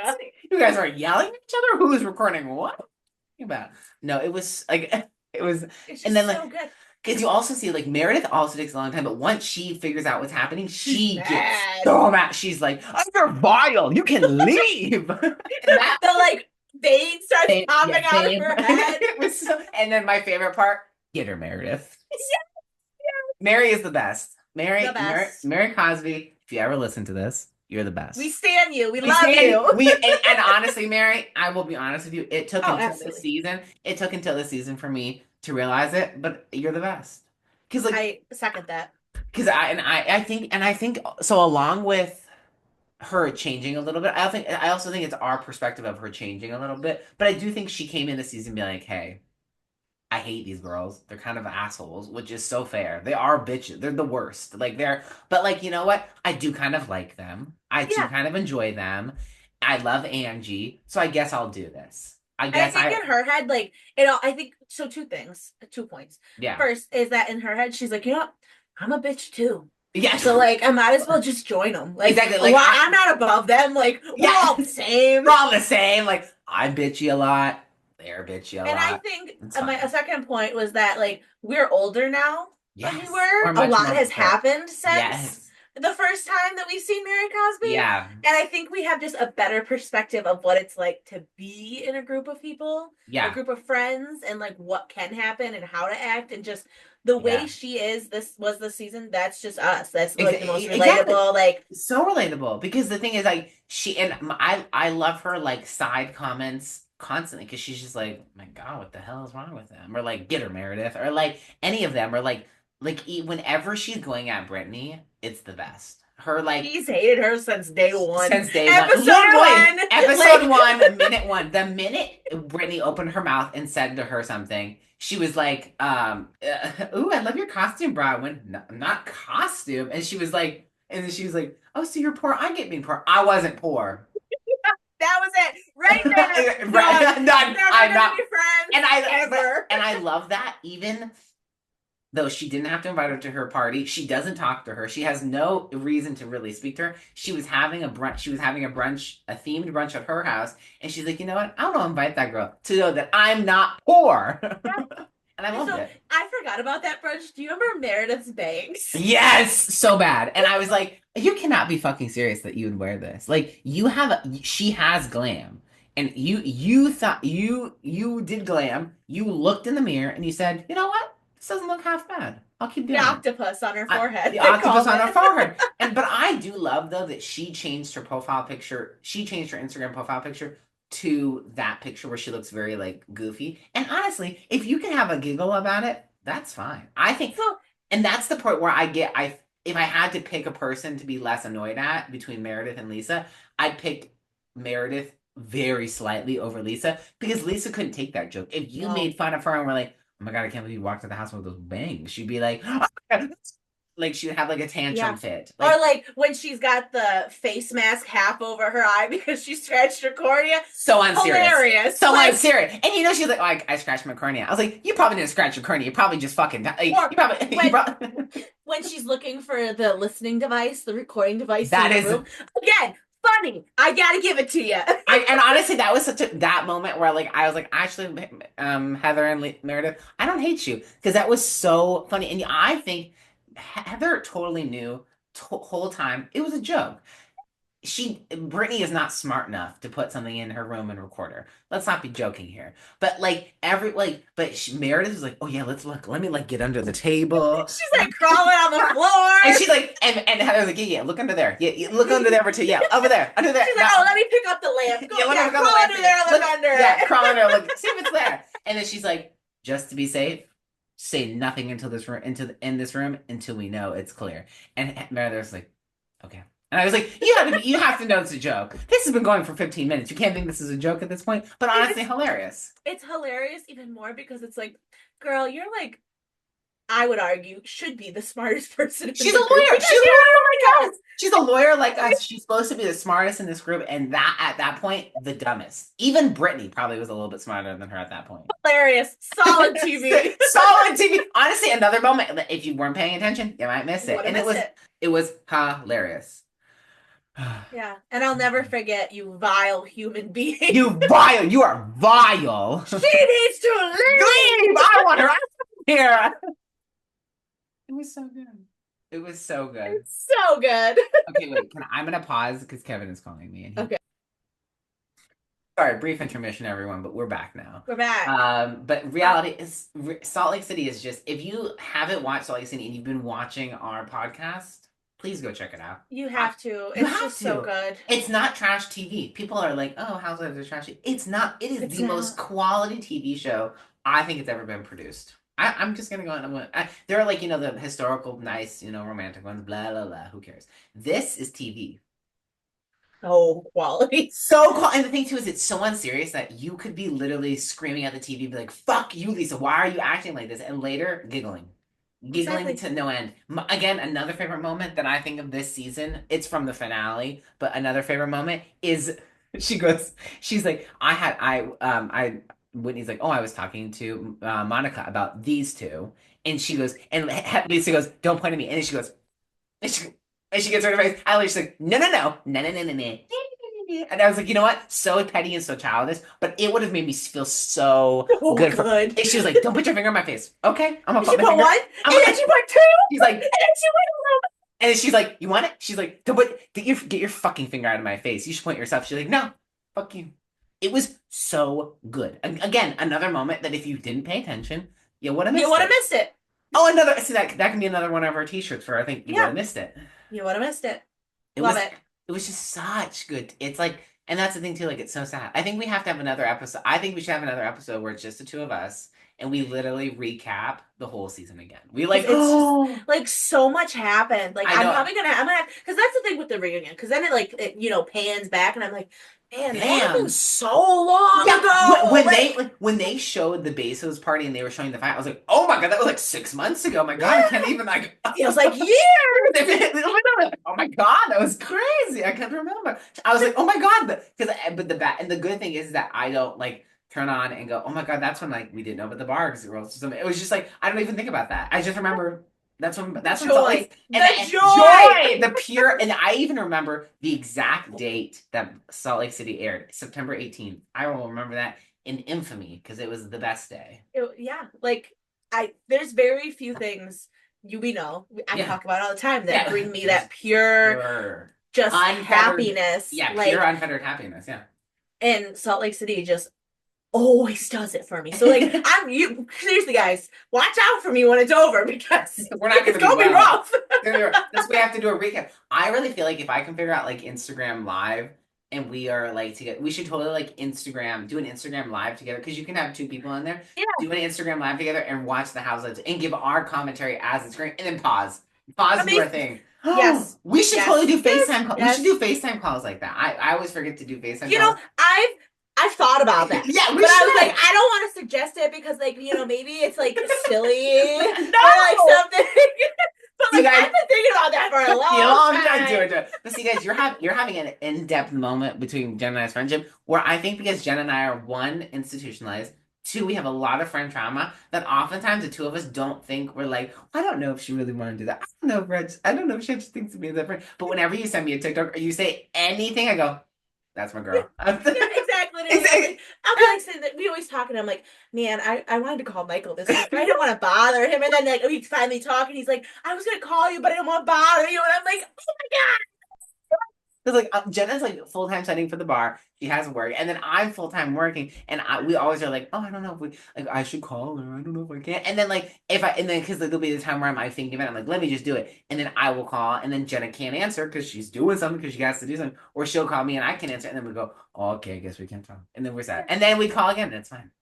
You guys are yelling at each other? Who is recording what? About? No, it was like it was, It's and just then like so good. because you also see like Meredith also takes a long time, but once she figures out what's happening, She's she gets mad. so mad. She's like, "Oh, you're vile. You can leave." And that The like vein starts babe, popping yeah, out of babe. her head. It was so, and then my favorite part, get her Meredith. Mary is the best. The best. Mary Cosby. If you ever listen to this, you're the We best. stand you. We We love stand you. and honestly, Mary, I will be honest with you. It took Oh, until this absolutely. season. It took until this season for me to realize it, but you're the best. Because like I second that. because I think so along with her changing a little bit, I also think it's our perspective of her changing a little bit. But I do think she came in this season being like, hey, I hate these girls. They're kind of assholes, which is so fair. They are bitches. They're the worst. Like they're, but like you know what? I do kind of like them. I do Yeah. kind of enjoy them. I love Angie, so I guess I'll do this. I And I guess think I in her head, like it all I think so 2 things, 2 points. yeah First is that in her head, she's like, what? I'm a bitch too. yeah So like I might as well just join them. Like, exactly. Like why I'm not above them. Like we're yeah, all the same. we're all the same. Like I'm bitchy a lot. They're bitchy a And I lot. think It's my a fine. second point was that like we're older now than we Yes, were. we're A much lot more has mature. happened since Yes, the first time that we've seen Mary Cosby. yeah, And I think we have just a better perspective of what it's like to be in a group of people, a yeah, group of friends, and like what can happen and how to act and just the way yeah. she is. This was the season. That's just us. That's like the most Exactly. relatable. Like, So relatable because the thing is like I love her like side comments constantly because she's just like, my God, what the hell is wrong with them? Or like, get her Meredith, or like any of them, or whenever she's going at Brittany, it's the best. Her like he's hated her since day one. since day one, Episode literally one. episode Like, one, minute one. The minute Brittany opened her mouth and said to her something, she was like, "Ooh, I love your costume, bra." I went, Not costume," and she was like, and then she was like, "Oh, so you're poor? I get being poor. I wasn't poor." that was it. Right there. Right? Done. Not, Never I'm gonna not, be friends and ever. I love that even though she didn't have to invite her to her party, she doesn't talk to her. She has no reason to really speak to her. She was having a brunch. She was having a brunch, a themed brunch at her house, and she's like, you know what? I don't want to invite that girl to know that I'm not poor, Yeah. and I And loved so it. I forgot about that brunch. Do you remember Meredith's bangs? Yes, so bad. And I was like, you cannot be fucking serious that you would wear this. Like you have she has glam. And you thought you did glam. You looked in the mirror and you said, "You know what? This doesn't look half bad. I'll keep The doing it." octopus on her forehead, The they octopus call on her it. forehead. And but I do love though that she changed her profile picture. She changed her Instagram profile picture to that picture where she looks very like goofy. And honestly, if you can have a giggle about it, that's fine. I think So and that's the part where I if I had to pick a person to be less annoyed at between Meredith and Lisa, I'd pick Meredith very slightly over Lisa because Lisa couldn't take that joke. If you no. made fun of her and were like, "Oh my God, I can't believe you walked to the house with those bangs," she'd be like, like she would have like a tantrum Yeah. fit. Or Like like when she's got the face mask half over her eye because she scratched her cornea. so unserious. Hilarious. So Like, unserious. And you know, she's like, oh, I scratched my cornea. I was like, you probably didn't scratch your cornea. You probably just fucking, like, or you probably, you when probably, when she's looking for the listening device, the recording device in that the is, room. Again, funny. I gotta give it to you. and honestly, that was such a, that moment where like, I was like, actually, Heather and Meredith, I don't hate you. Because that was so funny. And I think Heather totally knew whole time it was a joke. Brittany is not smart enough to put something in her room and record her. Let's not be joking here. But like Meredith was like, oh yeah, let's look. Let me like get under the table. She's like crawling on the And floor. she's like, and Heather's like, yeah, look under there. Yeah, look under there too. Yeah, over there, under there. She's like, oh, Now, let me pick up the lamp. Go, yeah, let me yeah, look on crawl the under lamp. there, look Look, under yeah, it. crawl under. Look, see if it's there. And then she's like, just to be safe, say nothing until this room in this room until we know it's clear. And Meredith's like, okay. And I was like, you have to know it's a joke. This has been going for 15 minutes. You can't think this is a joke at this point. But honestly, hilarious. It's hilarious even more because it's like, girl, you're like, I would argue, should be the smartest person in She's a the group lawyer. because She's a you're lawyer like like us. She's a lawyer like us. She's supposed to be the smartest in this group, and that at that point, the dumbest. Even Brittany probably was a little bit smarter than her at that point. hilarious. Solid TV. Solid TV. Honestly, another moment. If you weren't paying attention, you might miss You it. would have And missed it. it was hilarious. Yeah. And I'll never forget you vile human being. You vile. You are vile. She needs to leave. Leave. I want her out of here. It was so good. It was so good. It's so good. Okay, wait. I'm gonna pause because Kevin is calling me, and Okay. sorry, brief intermission, everyone, but we're back now. We're back. But reality is Salt Lake City is just if you haven't watched Salt Lake City and you've been watching our podcast, please go check it out. You have to. You It's have just to. so good. It's not trash TV. People are like, "Oh, Housewives is trashy." It's not. It is It's the not. most quality TV show I think it's ever been produced. I'm just gonna go and there are like the historical, nice, romantic ones. Blah blah blah. Who cares? This is TV. So quality. So cool. And the thing too is it's so unserious that you could be literally screaming at the TV, be like, fuck you, Lisa, why are you acting like this? And later giggling. Giggling Exactly. to no end. Again, another favorite moment that I think of this season, it's from the finale, but another favorite moment is she's like, Whitney's like, oh, I was talking to Monica about these two. And she goes, and Lisa goes, don't point at me. And then she goes, and she gets rid of her face. She's like, no, no, no, no, no, no, no, no. And I was like, you know what? So petty and so childish, but it would have made me feel so Oh, good. good. And she was like, don't put your finger in my face. Okay, I'm gonna She put my put finger. one, I'm and gonna, then she put two, she's like, and then she went. and then she's like, you want it? She's like, don't put, get your fucking finger out of my face. You should point yourself. She's like, no, fuck you. It was so good. Again, another moment that if you didn't pay attention, you would have missed You would it. have missed it. Oh, another. See that can be another one of our T-shirts for I think you would have missed it. You would have missed it. It Love was it. it was just such good. It's like, and that's the thing too. Like, it's so sad. I think we have to have another episode. I think we should have another episode where it's just the two of us and we literally recap the whole season again. We like, It's just like so much happened. Like I know. I'm gonna because that's the thing with the reunion. Because then it pans back and I'm like, man, that happened so long ago. When they showed the Bezos party and they were showing the fight, I was like, oh my god, that was like 6 months ago. My god, I can't even like. Feels like years. Oh my god, that was crazy. I can't remember. I was like, oh my god, but the good thing is that I don't like turn on and go, oh my god, that's when like we didn't know about the Bargs girls or something. It was just like I don't even think about that. I just remember that's when Joy. and Joy. the pure, and I even remember the exact date that Salt Lake City aired, September 18th. I will remember that in infamy because it was the best day. Yeah, like there's very few things we talk about all the time that bring me that pure just happiness. Yeah, like, pure unfettered happiness. Yeah. And Salt Lake City just always does it for me. So like seriously guys, watch out for me when it's over because we're not gonna it's gonna be rough. That's we have to do a recap. I really feel like if I can figure out like Instagram Live and we are like together, we should totally like do an Instagram Live together because you can have two people in there. Yeah. Do an Instagram Live together and watch the housewives and give our commentary as it's going and then pause and do our thing. Yes. We should totally do FaceTime calls. Yes. We should do FaceTime calls like that. I always forget to do FaceTime calls. I've thought about that. Yeah, but I was like, I don't want to suggest it because, like, maybe it's like silly or like something. But see, guys, I've been thinking about that for a you long long time time. to it. But see, guys, you're having an in-depth moment between Jen and I's friendship where I think because Jen and I are one, institutionalized, two, we have a lot of friend trauma that oftentimes the two of us don't think we're like, I don't know if she really want to do that. I don't know if I don't know if she just thinks of me as a friend. But whenever you send me a TikTok or you say anything, I go, that's my girl. Yeah, exactly. Literally. Exactly. I'll be like saying that we always talk, and I'm like, man, I wanted to call Michael this week, but I didn't want to bother him. And then like we finally talk, and he's like, I was gonna call you, but I didn't want to bother you. And I'm like, oh my god. Because like Jenna's like full time studying for the bar, she has work, and then I'm full time working, and we always are like, oh, I don't know if we like I should call her, I don't know if I can, and then like if I and then because like, there'll be the time where I thinking of it, I'm like, let me just do it, and then I will call, and then Jenna can't answer because she's doing something because she has to do something, or she'll call me and I can answer, and then we go, oh, okay, I guess we can't talk, and then we're sad, and then we call again, and it's fine.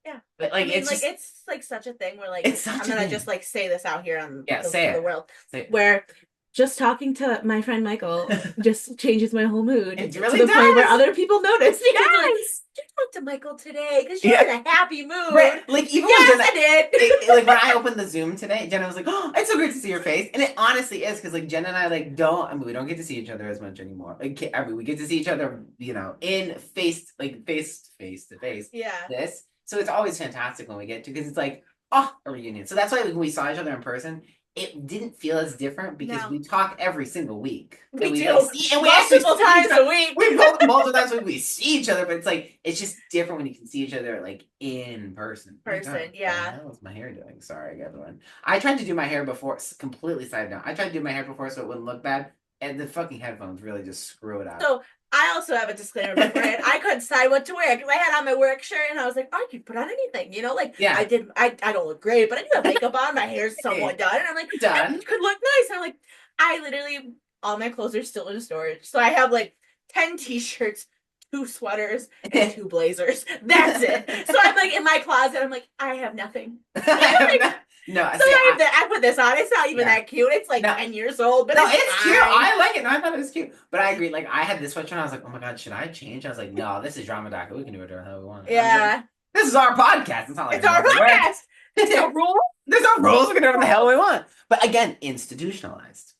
Yeah. But I like mean, it's like just it's like such a thing where like it's such I'm a gonna just thing. like say this out here on Yeah, say for the it. world, Say where just talking to my friend Michael it. just changes my whole mood It to really the point where does. other people notice because they're like, Yes. "Did you talk to Michael today? Because you're Yeah. in a happy mood." Right. Like even when Yes, Jenna I did. like when I opened the Zoom today, Jenna was like, "Oh, it's so great to see your face," and it honestly is because like Jenna and I like don't. I mean, we don't get to see each other as much anymore. Like, I mean, we get to see each other, in face to face. Yeah. This, so it's always fantastic when we get to because it's like a reunion. So that's why when we saw each other in person, it didn't feel as different because No, we talk every single week and we we like do see and we actually multiple see each times other. a week. We multiple times a week we see each other, but it's like it's just different when you can see each other like in person. Oh my God, Person, what the yeah. hell is my hair doing? Sorry, everyone. I tried to do my hair before. Completely side note. I tried to do my hair before so it wouldn't look bad, and the fucking headphones really just screw it up. So I also have a disclaimer beforehand. I couldn't decide what to wear because I had on my work shirt and I was like, oh, I could put on anything, like I Yeah, did. I don't look great, but I do have makeup on. My hair's somewhat done, and I'm like, I done. could look nice. And I'm like, I literally all my clothes are still in storage, so I have like 10 t-shirts, two sweaters, and two blazers. That's it. So I'm like in my closet. I'm like, I have nothing. Like, No, so see, I put this on. It's not even yeah. that cute. It's like No, 10 years old, but no, it's it's cute. fine. I like it. No, I thought it was cute. But I agree. Like I had this sweatshirt and I was like, oh my God, should I change? I was like, no, this is drama doc. We can do whatever the hell we want. I'm like, Yeah. this is our podcast. It's not like It's I'm our going to work. podcast. There's no rule. There's no rules. We can do whatever the hell we want. But again, institutionalized.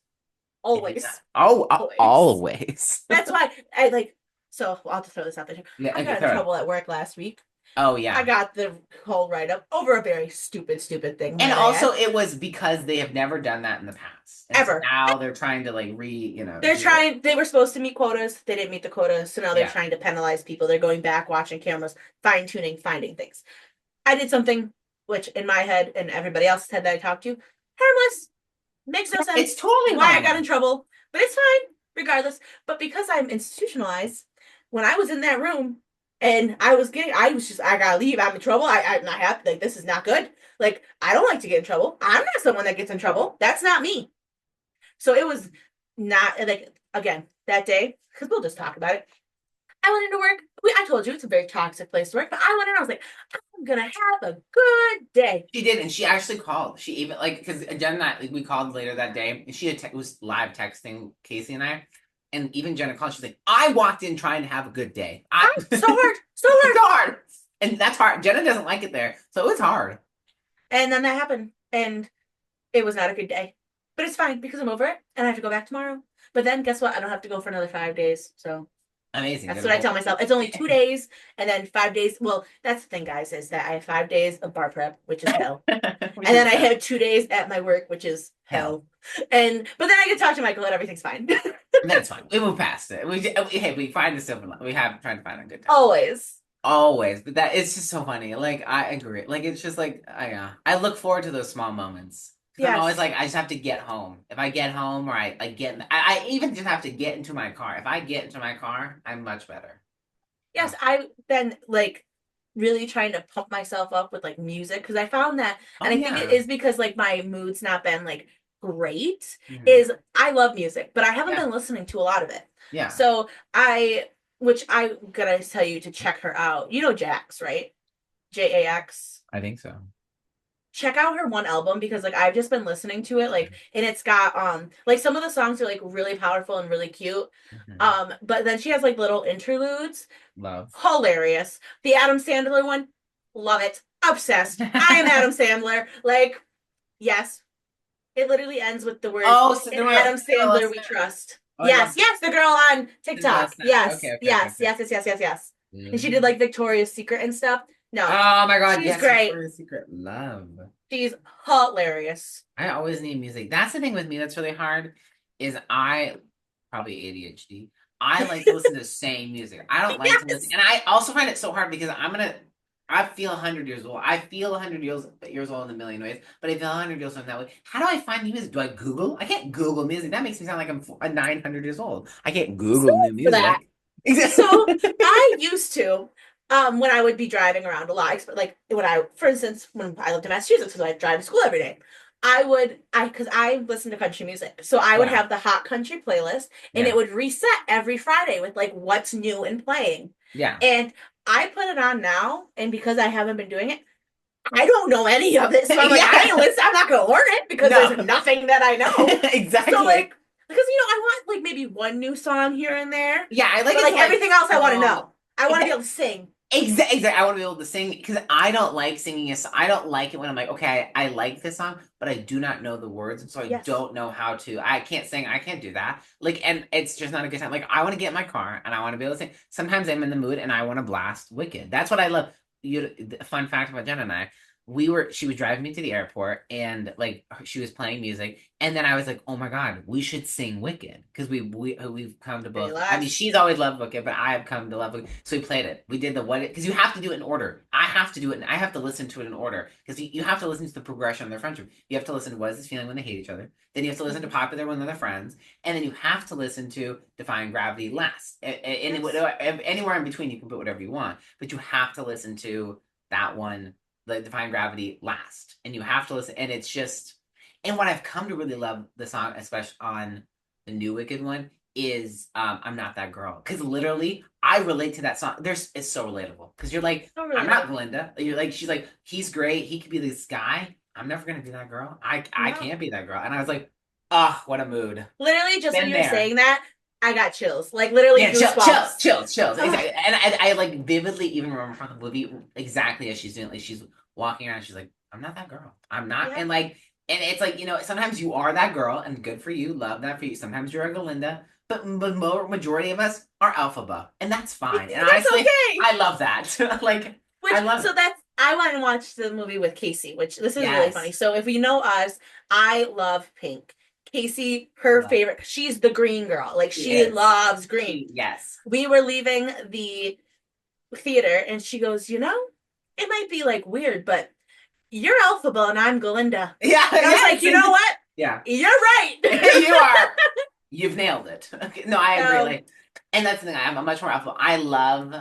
Always. Oh, Always. always. That's why I like. So I'll have to throw this out there. Yeah, I okay, got in throw it. trouble at work last week. Oh I yeah. got the whole write up over a very stupid thing, And might I also add. it was because they have never done that in the past. And so Ever. now they're trying to like They're do it. trying, they were supposed to meet quotas. They didn't meet the quotas. So now they're Yeah. trying to penalize people. They're going back, watching cameras, fine tuning, finding things. I did something which, in my head and everybody else's head that I talked to, harmless, makes no It's sense. totally Why I got in harmless. trouble, but it's fine, regardless. But because I'm institutionalized, when I was in that room and I gotta leave. I'm in trouble. I'm not happy. Like, this is not good. Like, I don't like to get in trouble. I'm not someone that gets in trouble. That's not me. So it was not like, again, that day, because we'll just talk about it. I went into work. I told you it's a very toxic place to work, but I went in. I was like, I'm gonna have a good day. She did, and she actually called. She even like because Jen and I we called later that day, and she had was live texting Casey and I, and even Jenna called. She's like, "I walked in trying to have a good day. I So hard, so it's hard. hard, and that's hard. Jenna doesn't like it there, so it's hard. And then that happened, and it was not a good day. But it's fine because I'm over it, and I have to go back tomorrow. But then guess what? I don't have to go for another 5 days. So Amazing. that's Good what I whole- tell myself. It's only 2 days, and then 5 days. Well, that's the thing, guys, is that I have 5 days of bar prep, which is hell. Which And is then I have 2 days at my work, which is hell. And but then I can talk to Michael and everything's fine. That's fine. We move past it. Hey, we find the silver. We have trying to find a good time. Always. Always, but that it's just so funny. Like I agree. Like it's just like I look forward to those small moments. Because I'm always Yes. like I just have to get home. If I get home or I get I even just have to get into my car. If I get into my car, I'm much better. Yes, I've been like really trying to pump myself up with like music because I found that, Oh and I think it yeah. is because like my mood's not been like great. Mhm. Is I love music, but I haven't Yeah. been listening to a lot of it. Yeah. So which I'm gonna tell you to check her out. You know Jax, right? Jax. I think so. Check out her one album because like I've just been listening to it like, and it's got like some of the songs are like really powerful and really cute. Mhm. But then she has like little interludes. Love. Hilarious. The Adam Sandler one, love it. Obsessed. I am Adam Sandler. Like, yes. It literally ends with the words, Oh, "In Adam Cinderella Sandler we Snack. trust." Oh, I love Yes, yes, the girl on Cinderella TikTok. Snack. Yes, Okay, okay, okay, yes, okay. yes, yes, yes, yes, yes. And she did Mm. like Victoria's Secret and stuff. No, Oh my God, she's yes, great. Victoria's Secret. Love. She's hilarious. I always need music. That's the thing with me that's really hard is I probably ADHD. I like to listen to the same music. I don't like to listen, Yes. and I also find it so hard because I feel 100 years old. I feel 100 years old in a million ways, but I feel 100 years old in that way. How do I find new music? Do I Google? I can't Google music. That makes me sound like I'm 900 years old. I can't So Google new for that. music. So I used to, when I would be driving around a lot, like when for instance, when I lived in Massachusetts, because I drive to school every day, because I listen to country music, so I would Yeah, have the hot country playlist, and it yeah, would reset every Friday with like what's new and playing, yeah, and I put it on now, and because I haven't been doing it, I don't know any of it, so I'm like, I yeah. ain't listen, I'm not gonna learn it because there's No, nothing that I know. So exactly. like, because I want like maybe one new song here and there, Yeah, I like but it to like like everything else I want to flow. know. I want to be able to sing. Exactly. I want to be able to sing because I don't like singing a song. I don't like it when I'm like, okay, I like this song, but I do not know the words, and so I Yes. don't know how to. I can't sing. I can't do that. Like, and it's just not a good time. Like, I want to get in my car and I want to be able to sing. Sometimes I'm in the mood and I want to blast Wicked. That's what I love. Fun fact about Jen and I, she was driving me to the airport and like she was playing music, and then I was like, oh my God, we should sing Wicked because we've come to Say both. I mean, less. she's always loved Wicked, but I have come to love Wicked. So we played it. We did the what because you have to do it in order. I have to do it. And I have to listen to it in order because you have to listen to the progression of their friendship. You have to listen to what is this feeling when they hate each other. Then you have to listen to Mhm. Popular when they're friends, and then you have to listen to Defying Gravity last. And Yes. anywhere in between, you can put whatever you want, but you have to listen to that one, the Defying Gravity last, and you have to listen. And it's just, and what I've come to really love the song, especially on the new Wicked one, is I'm Not That Girl. Because literally, I relate to that song. It's so relatable. Because you're like, So I'm not relatable. Glinda. You're like, she's like, he's great. He could be this guy. I'm never gonna be that girl. I No. can't be that girl. And I was like, oh, what a mood. Literally, just when Been you were there. saying that, I got chills. Like literally Yeah, goosebumps. chills. Ugh, Exactly. And I like vividly even remember from the movie exactly as she's doing. Like she's walking around. She's like, I'm not that girl. I'm not. yeah. And like, and it's like sometimes you are that girl, and good for you. Love that for you. Sometimes you're a Galinda, but majority of us are Alphaba, and that's fine. And That's honestly, okay. I love that. Like, I Which love so it. that's I went and watched the movie with Casey, which this is really funny. Yes, So if you know us, I love pink. Casey, her love. favorite, she's the green girl. Like She she is. loves green. Yes. We were leaving the theater and she goes, it might be like weird, but you're Elphaba and I'm Galinda. Yeah. And I was like, Yes. you know what? Yeah. You're right. You are. You've nailed it. Okay, no, I agree. So Like, and that's the thing. I'm a much more alpha. I love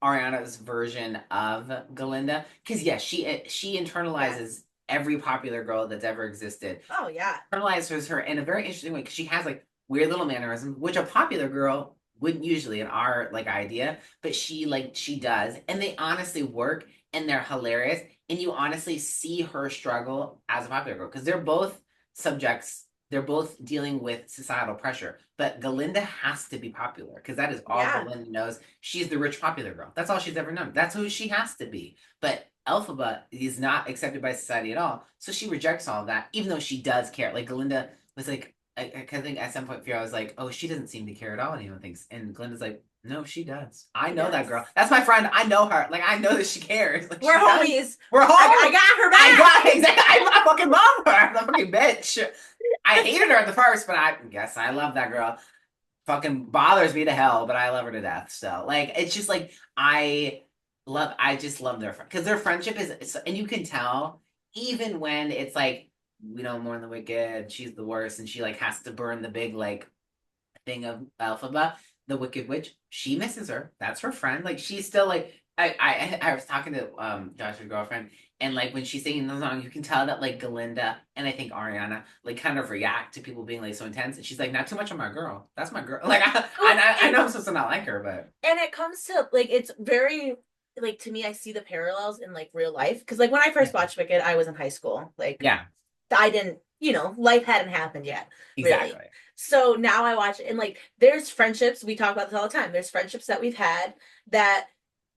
Ariana's version of Galinda because yes, she yes. internalizes every popular girl that's ever existed. Oh yeah. Internalizes her in a very interesting way because she has like weird little mannerisms, which a popular girl wouldn't usually in our like idea, but she does, and they honestly work and they're hilarious, and you honestly see her struggle as a popular girl because subjects they're both dealing with societal pressure. But Galinda has to be popular because that is all Yeah. Galinda knows. She's the rich popular girl. That's all she's ever known. That's who she has to be. But Elphaba is not accepted by society at all. So she rejects all of that, even though she does care. Like Galinda was like, I think at some point, Fiona was like, oh, she doesn't seem to care at all. Anyone thinks. And Glinda's like, no, she does. I She know that does. girl. That's my friend. I know her. Like, I know that she cares. Like, We're she does. homies. We're I home. got her I back. got exactly. I fucking love her. The fucking bitch. I hated her at the first, but I guess I love that girl. Fucking bothers me to hell, but I love her to death still. Like it's just like I just love their friend because their friendship and you can tell even when it's like we don't mourn the wicked, she's the worst, and she like has to burn the big like thing of Alphaba, the Wicked Witch. She misses her. That's her friend. Like she's still like I was talking to Josh's girlfriend, and like when she's singing the song, you can tell that like Galinda and I think Ariana like kind of react to people being like so intense, and she's like, not too much of my girl. That's my girl. Like Well, I know I'm supposed to not like her, but and it comes to like it's very like to me I see the parallels in like real life because like when I first yeah, watched Wicked I was in high school like yeah, I didn't life hadn't happened yet really, exactly. so now I watch it and like there's friendships we talk about this all the time, there's friendships that we've had that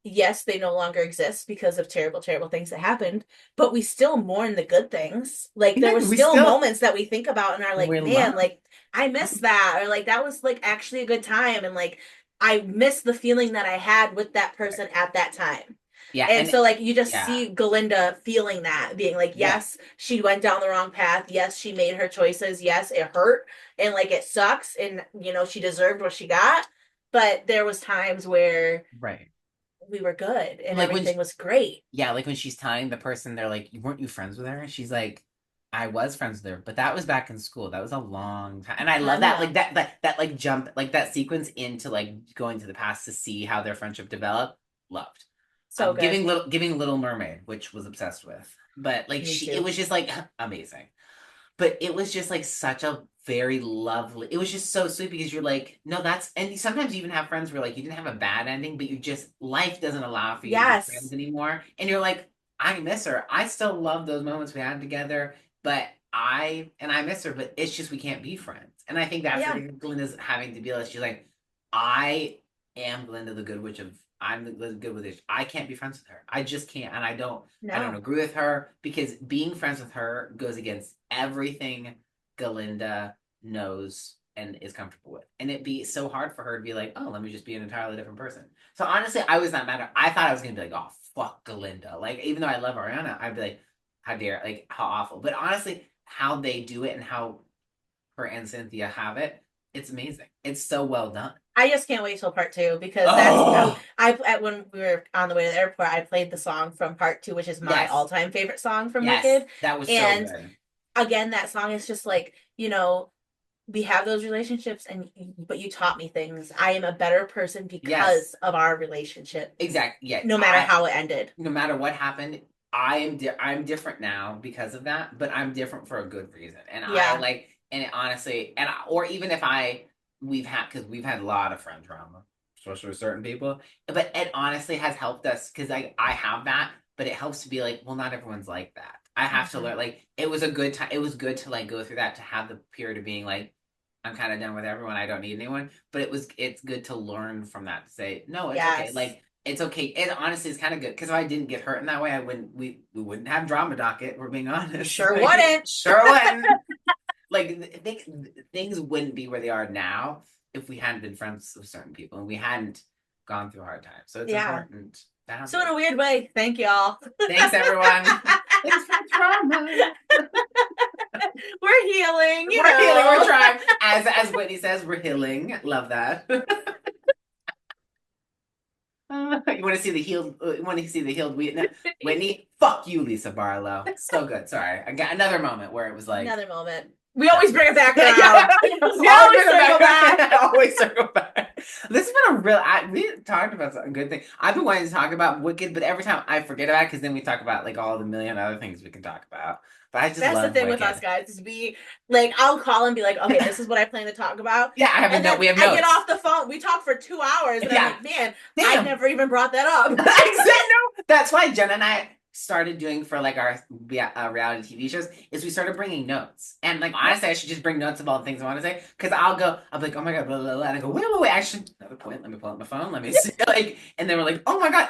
yes, they no longer exist because of terrible, terrible things that happened, but we still mourn the good things. Like there Yeah, were we still still moments that we think about and are like, we man, love. like I miss that, or like that was like actually a good time, and like I miss the feeling that I had with that person at that time. Yeah, And and so like you just yeah, see Galinda feeling that, being like, yeah, yes, she went down the wrong path. Yes, she made her choices. Yes, it hurt and like it sucks and she deserved what she got. But there was times where right. we were good and Like when everything was great. yeah, like when she's telling the person, they're like, weren't you friends with her? And she's like, I was friends with her, but that was back in school. That was a long time. And I love that, like Uh-huh. that like jump, like that sequence into like going to the past to see how their friendship developed. Loved. So good. Giving Little Mermaid, which was obsessed with. But like Me it too. was just like amazing. But it was just like such a very lovely, it was just so sweet because you're like, no, that's, and sometimes you even have friends where like you didn't have a bad ending, but you just, life doesn't allow for you to be friends Yes. anymore. And you're like, I miss her. I still love those moments we had together, but I miss her, but it's just we can't be friends. And I think that's the Yeah. thing Glinda's having to deal with. She's like, I am Glinda the Good Witch of, I'm the Good Witch. I can't be friends with her. I just can't. And I don't No. agree with her because being friends with her goes against everything Galinda knows and is comfortable with. And it'd be so hard for her to be like, oh, let me just be an entirely different person. So honestly, I was not mad. I thought I was gonna be like, oh fuck Galinda. Like even though I love Ariana, I'd be like, how dare, like how awful. But honestly, how they do it and how her and Cynthia have it, it's amazing. It's so well done. I just can't wait till part two because that's Oh when we were on the way to the airport, I played the song from part two, which is my yes, all-time favorite song from yes, Wicked. that was so And good. again, that song is just like, we have those relationships and but you taught me things. I am a better person Yes, because of our relationship, exactly. Yeah, no matter how it ended. no matter what happened, I'm different now because of that, but I'm different for a good reason. And I Yeah. like, and it honestly, or even if we've had, because we've had a lot of friend drama, especially with certain people, but it honestly has helped us because I have that, but it helps to be like, well, not everyone's like that. I have to Mm-hmm. learn, like, it was a good time. It was good to like go through that, to have the period of being like, I'm kind of done with everyone. I don't need anyone. But it's good to learn from that to say, no, it's okay. Yes. Like, it's okay. It honestly is kind of good because if I didn't get hurt in that way, we wouldn't have drama docket. We're being We honest. sure Like, wouldn't. sure wouldn't. Like things wouldn't be where they are now if we hadn't been friends with certain people and we hadn't gone through hard times. So it's Yeah. important to have So in those. a weird way, thank y'all. Thanks everyone. Thanks for drama. We're healing, We're healing. We're trying. As Whitney says, we're healing. Love that. You want to see the healed? You want to see the healed Whitney? Whitney, fuck you, Lisa Barlow. So good. Sorry, I got another moment where it was like, Another moment. We always bring it back yeah, around. We always circle back. I always circle back. This has been a real. We talked about some good thing. I've been wanting to talk about Wicked, but every time I forget about it because then we talk about like all the million other things we can talk about. But I just That's the love thing with us Wicked. guys is we like I'll call and be like, okay, this is what I plan to talk about. Yeah, I have a And note. then We have I get notes. off the phone. We talk for 2 hours and I'm Yeah, like, man, I damn. never even brought that up. Exactly. No, that's why Jen and I started doing for like our reality TV shows is we started bringing notes. And like Yep. honestly, I should just bring notes of all the things I want to say because I'll be like, oh my god, blah blah blah, and I go, wait, actually, another point. Let me pull up my phone. Let me see, like, and then we're like, oh my god,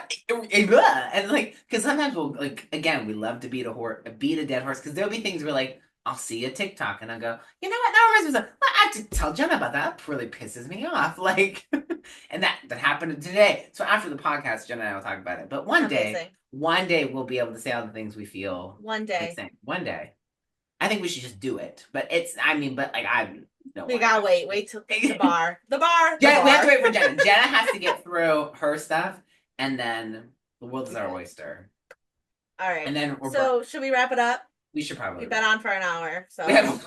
and like, because sometimes we'll like, again, we love to beat a dead horse because there'll be things where like. I'll see a TikTok and I'll go, you know what? That reminds me of well, I have to tell Jenna about that. That really pisses me off. Like, and that happened today. So after the podcast, Jen and I will talk about it. But Amazing. one day we'll be able to say all the things we feel One like day. saying. One day. I think we should just do it. But it's I mean, but like I no We one gotta wait. actually. Wait till the bar. The bar. The Jenna, we have to bar. wait for Jenna. Jenna has to get through her stuff and then the world is We our good. oyster. All And right. then So should we wrap it up? we should probably We've been wrap. on for an hour. We So have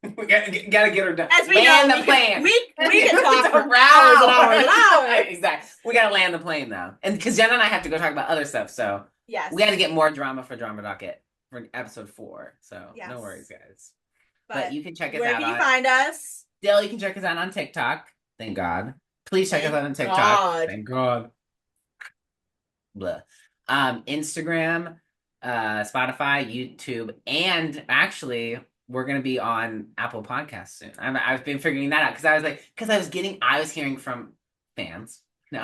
we gotta get her done. as we know, Land the plane. we can talk for hours and hours and Hours. hours. Exactly. We gotta land the plane though, and because Jen and I have to go talk about other stuff, so we got to Yes. get more drama for Drama Docket for episode 4. So no worries, Yes. guys. But But you can check us where out can you on find us? still. You can check us out on TikTok. Thank God. Please check us Thank out on TikTok. God. Thank God. Blah. Instagram, Spotify, YouTube, and actually we're gonna be on Apple Podcasts soon. I've been figuring that out because I was hearing from fans No,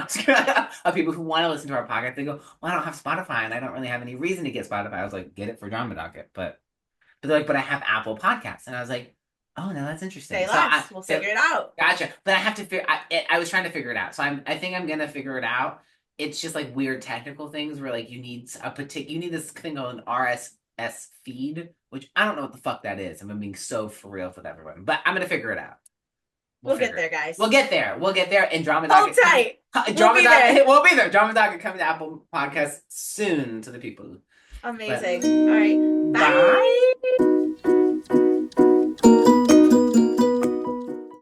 of people who want to listen to our podcast, they go, "Well, I don't have Spotify, and I don't really have any reason to get Spotify." I was like, "Get it for Drama Docket," but they're like, "But I have Apple Podcasts," and I was like, "Oh no, that's interesting." Say less. We'll So figure it out. gotcha, but I have to figure. I was trying to figure it out, so I think I'm gonna figure it out. It's just like weird technical things where like you need this thing called an RSS feed, which I don't know what the fuck that is. I'm being so for real with everyone, but I'm gonna figure it out. We'll We'll get figure it. there, We'll guys. get there. We'll get there. And Drama Hold Docket coming. tight. We'll Drama be there. Docket. We'll be there. Drama Docket coming to Apple Podcast soon to the people. But Amazing. All right. bye. Bye.